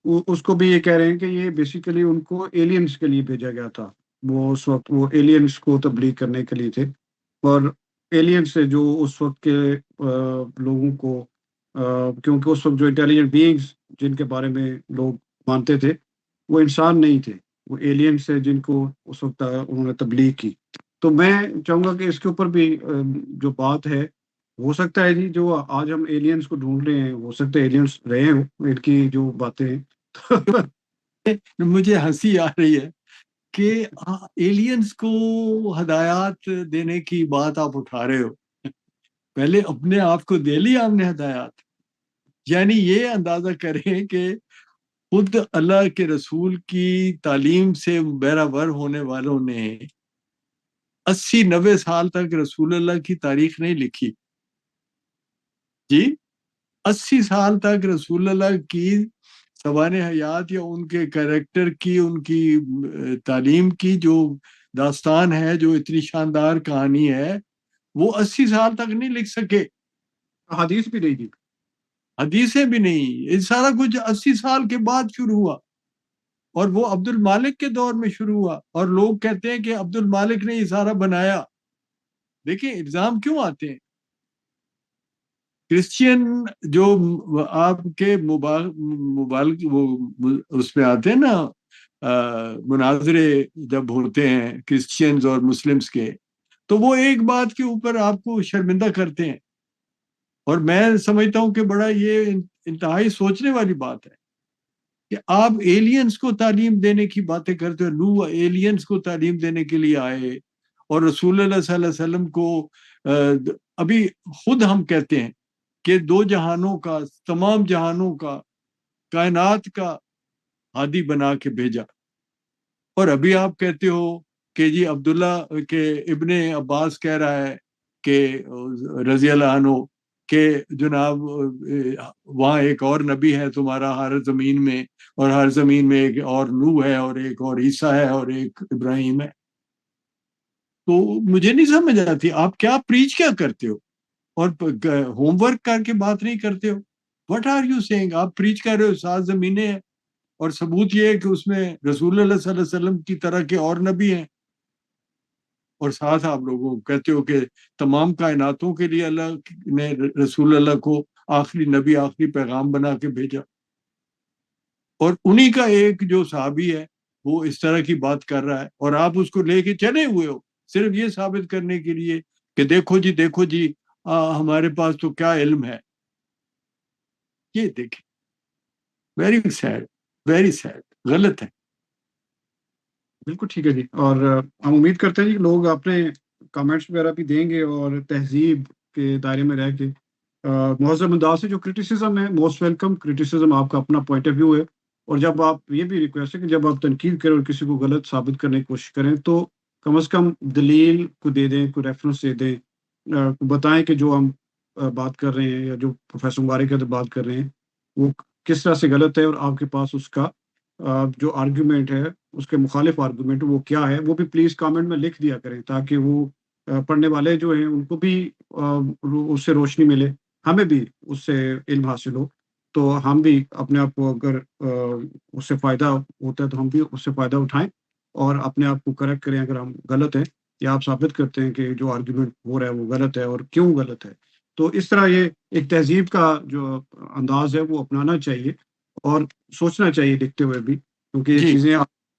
اس کو بھی یہ کہہ رہے ہیں کہ یہ بیسیکلی ان کو ایلینز کے لیے بھیجا گیا تھا. وہ اس وقت وہ ایلینز کو تبلیغ کرنے کے لیے تھے، اور ایلینز سے جو اس وقت کے لوگوں کو کیونکہ اس وقت جو انٹیلیجنٹ بینگز جن کے بارے میں لوگ مانتے تھے وہ انسان نہیں تھے، وہ ایلینز سے جن کو اس وقت انہوں نے تبلیغ کی. تو میں چاہوں گا کہ اس کے اوپر بھی جو بات ہے، ہو سکتا ہے جی جو آج ہم ایلینز کو ڈھونڈ رہے ہیں ہو سکتا ہے ایلینز رہے ہوں ان کی جو باتیں ہیں.
مجھے ہنسی آ رہی ہے کہ ایلینز کو ہدایات دینے کی بات آپ اٹھا رہے ہو. پہلے اپنے آپ کو دے لی آپ نے ہدایات. یعنی یہ اندازہ کریں کہ خود اللہ کے رسول کی تعلیم سے بہرہ ہونے والوں نے 80-90 سال تک رسول اللہ کی تاریخ نہیں لکھی جی. 80 سال تک رسول اللہ کی سوانح حیات یا ان کے کریکٹر کی، ان کی تعلیم کی جو داستان ہے، جو اتنی شاندار کہانی ہے، وہ 80 سال تک نہیں لکھ سکے.
حدیث بھی نہیں دی.
حدیثیں بھی نہیں. یہ سارا کچھ 80 سال کے بعد شروع ہوا، اور وہ عبد المالک کے دور میں شروع ہوا، اور لوگ کہتے ہیں کہ عبد المالک نے یہ سارا بنایا. دیکھیں الزام کیوں آتے ہیں. کرسچین جو آپ کے اس میں آتے ہیں نا، مناظرے جب ہوتے ہیں کرسچینز اور مسلمز کے، تو وہ ایک بات کے اوپر آپ کو شرمندہ کرتے ہیں. اور میں سمجھتا ہوں کہ بڑا یہ انتہائی سوچنے والی بات ہے کہ آپ ایلینز کو تعلیم دینے کی باتیں کرتے ہو. نوح ایلینز کو تعلیم دینے کے لیے آئے، اور رسول اللہ صلی اللہ علیہ وسلم کو ابھی خود ہم کہتے ہیں کہ 2 جہانوں کا، تمام جہانوں کا، کائنات کا ہادی بنا کے بھیجا. اور ابھی آپ کہتے ہو کہ جی عبداللہ کے ابن عباس کہہ رہا ہے کہ رضی اللہ عنہ کہ جناب وہاں ایک اور نبی ہے تمہارا ہر زمین میں، اور ہر زمین میں ایک اور نوح ہے، اور ایک اور عیسیٰ ہے، اور ایک ابراہیم ہے. تو مجھے نہیں سمجھ آتی آپ کیا پریچ کیا کرتے ہو، اور ہوم ورک کر کے بات نہیں کرتے ہو. What are you saying? آپ پریچ کر رہے ہو 7 زمینیں ہیں، اور ثبوت یہ ہے کہ اس میں رسول اللہ صلی اللہ علیہ وسلم کی طرح کے اور نبی ہیں، اور ساتھ آپ لوگوں کو کہتے ہو کہ تمام کائناتوں کے لیے اللہ نے رسول اللہ کو آخری نبی، آخری پیغام بنا کے بھیجا، اور انہی کا ایک جو صحابی ہے وہ اس طرح کی بات کر رہا ہے، اور آپ اس کو لے کے چلے ہوئے ہو صرف یہ ثابت کرنے کے لیے کہ دیکھو جی دیکھو جی ہمارے پاس تو کیا علم ہے. یہ دیکھیں، ویری سیڈ، ویری سیڈ، غلط ہے.
بالکل ٹھیک ہے جی، اور ہم امید کرتے ہیں جی لوگ اپنے کمنٹس وغیرہ بھی دیں گے، اور تہذیب کے دائرے میں رہ کے مہذب انداز سے جو کرٹیسزم ہے، موسٹ ویلکم کرٹیسزم، آپ کا اپنا پوائنٹ آف ویو ہے. اور جب آپ یہ بھی ریکویسٹ ہے کہ جب آپ تنقید کریں اور کسی کو غلط ثابت کرنے کی کوشش کریں تو کم از کم دلیل کو دے دیں، کوئی ریفرنس دے دیں، بتائیں کہ جو ہم بات کر رہے ہیں یا جو پروفیسر مبارک ہے بات کر رہے ہیں وہ کس طرح سے غلط ہے، اور آپ کے پاس اس کا جو آرگیومنٹ ہے، اس کے مخالف آرگومنٹ وہ کیا ہے، وہ بھی پلیز کامنٹ میں لکھ دیا کریں تاکہ وہ پڑھنے والے جو ہیں ان کو بھی اس سے روشنی ملے، ہمیں بھی اس سے علم حاصل ہو، تو ہم بھی اپنے آپ کو اگر اس سے فائدہ ہوتا ہے تو ہم بھی اس سے فائدہ اٹھائیں اور اپنے آپ کو کریکٹ کریں اگر ہم غلط ہیں، یا آپ ثابت کرتے ہیں کہ جو آرگیومنٹ ہو رہا ہے وہ غلط ہے اور کیوں غلط ہے. تو اس طرح یہ ایک تہذیب کا جو انداز ہے وہ اپنانا چاہیے اور سوچنا چاہیے لکھتے ہوئے بھی، کیونکہ یہ
جی،
چیزیں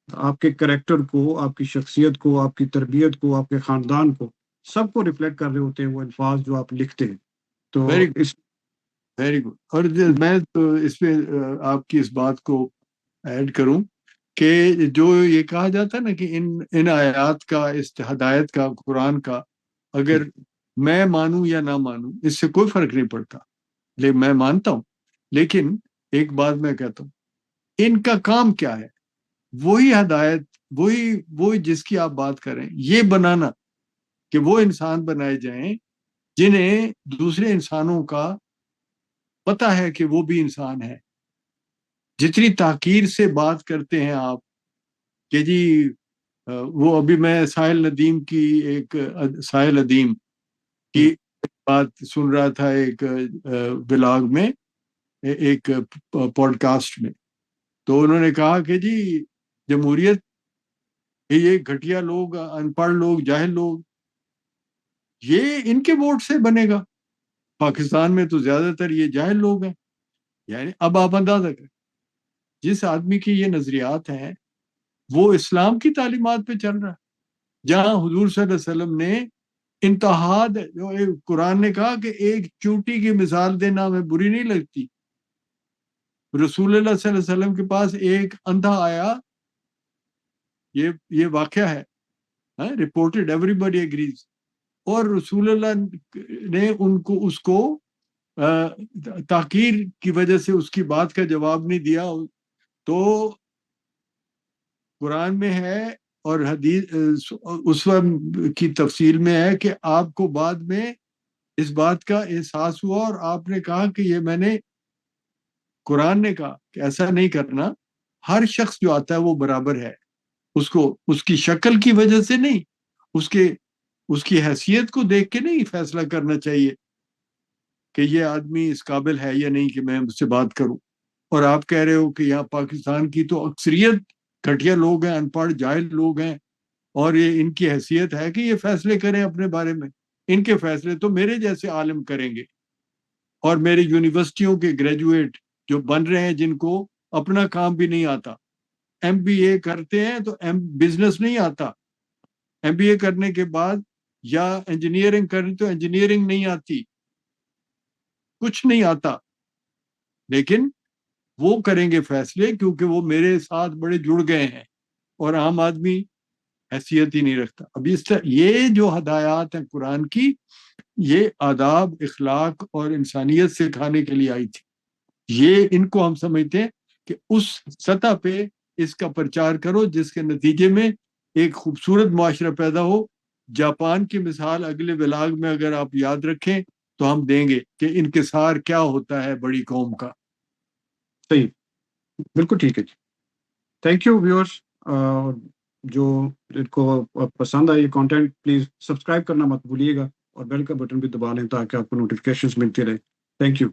آپ کے کریکٹر کو، آپ کی شخصیت کو، آپ کی تربیت کو، آپ کے خاندان کو، سب کو ریفلیکٹ کر رہے ہوتے ہیں وہ الفاظ جو آپ لکھتے ہیں. تو
ویری
اس
ویری گڈ. اور میں تو اس پہ آپ کی اس بات کو ایڈ کروں کہ جو یہ کہا جاتا ہے نا کہ ان آیات کا، اس ہدایت کا، قرآن کا، اگر میں مانوں یا نہ مانوں اس سے کوئی فرق نہیں پڑتا، لیکن میں مانتا ہوں. لیکن ایک بات میں کہتا ہوں، ان کا کام کیا ہے؟ وہی ہدایت، وہی جس کی آپ بات کریں، یہ بنانا کہ وہ انسان بنائے جائیں جنہیں دوسرے انسانوں کا پتا ہے کہ وہ بھی انسان ہے. جتنی تحقیر سے بات کرتے ہیں آپ کہ جی وہ ابھی میں ساحل ندیم کی ایک ساحل ندیم کی بات سن رہا تھا ایک بلاگ میں، ایک پوڈ کاسٹ میں، تو انہوں نے کہا کہ جی جمہوریت یہ گھٹیا لوگ، ان پڑھ لوگ، جاہل لوگ، یہ ان کے ووٹ سے بنے گا. پاکستان میں تو زیادہ تر یہ جاہل لوگ ہیں. یعنی اب آپ اندازہ کریں، جس آدمی کی یہ نظریات ہیں وہ اسلام کی تعلیمات پہ چل رہا ہے، جہاں حضور صلی اللہ علیہ وسلم نے انتہا، جو قرآن نے کہا کہ ایک چونٹی کی مثال دینا ہمیں بری نہیں لگتی. رسول اللہ صلی اللہ علیہ وسلم کے پاس ایک اندھا آیا، یہ واقعہ ہے، رپورٹڈ، ایوری بڈی ایگریز، اور رسول اللہ نے اس کو تحقیر کی وجہ سے اس کی بات کا جواب نہیں دیا. تو قرآن میں ہے اور حدیث اس وقت کی تفصیل میں ہے کہ آپ کو بعد میں اس بات کا احساس ہوا اور آپ نے کہا کہ یہ میں نے، قرآن نے کہا کہ ایسا نہیں کرنا، ہر شخص جو آتا ہے وہ برابر ہے، اس کو اس کی شکل کی وجہ سے نہیں، اس کی حیثیت کو دیکھ کے نہیں فیصلہ کرنا چاہیے کہ یہ آدمی اس قابل ہے یا نہیں کہ میں اس سے بات کروں. اور آپ کہہ رہے ہو کہ یہاں پاکستان کی تو اکثریت گھٹیا لوگ ہیں، ان پڑھ جاہل لوگ ہیں، اور یہ ان کی حیثیت ہے کہ یہ فیصلے کریں اپنے بارے میں. ان کے فیصلے تو میرے جیسے عالم کریں گے، اور میرے یونیورسٹیوں کے گریجویٹ جو بن رہے ہیں جن کو اپنا کام بھی نہیں آتا، ایم بی اے کرتے ہیں تو بزنس نہیں آتا، ایم بی اے کرنے کے بعد یا انجینئرنگ کریں تو انجینئرنگ نہیں آتی، کچھ نہیں آتا، لیکن وہ کریں گے فیصلے کیونکہ وہ میرے ساتھ بڑے جڑ گئے ہیں، اور عام آدمی حیثیت ہی نہیں رکھتا. اب اس طرح یہ جو ہدایات ہیں قرآن کی، یہ آداب، اخلاق اور انسانیت سکھانے کے لیے آئی تھی. یہ ان کو ہم سمجھتے ہیں کہ اس سطح پہ اس کا پرچار کرو جس کے نتیجے میں ایک خوبصورت معاشرہ پیدا ہو. جاپان کی مثال اگلے ولاگ میں اگر آپ یاد رکھیں تو ہم دیں گے کہ انکسار کیا ہوتا ہے بڑی قوم کا.
صحیح، بالکل ٹھیک ہے جی. Thank you viewers. جو ان کو پسند آئی کانٹینٹ پلیز سبسکرائب کرنا مت بھولیے گا، اور بیل کا بٹن بھی دبا لیں تاکہ آپ کو نوٹیفکیشنز ملتی رہے. Thank you.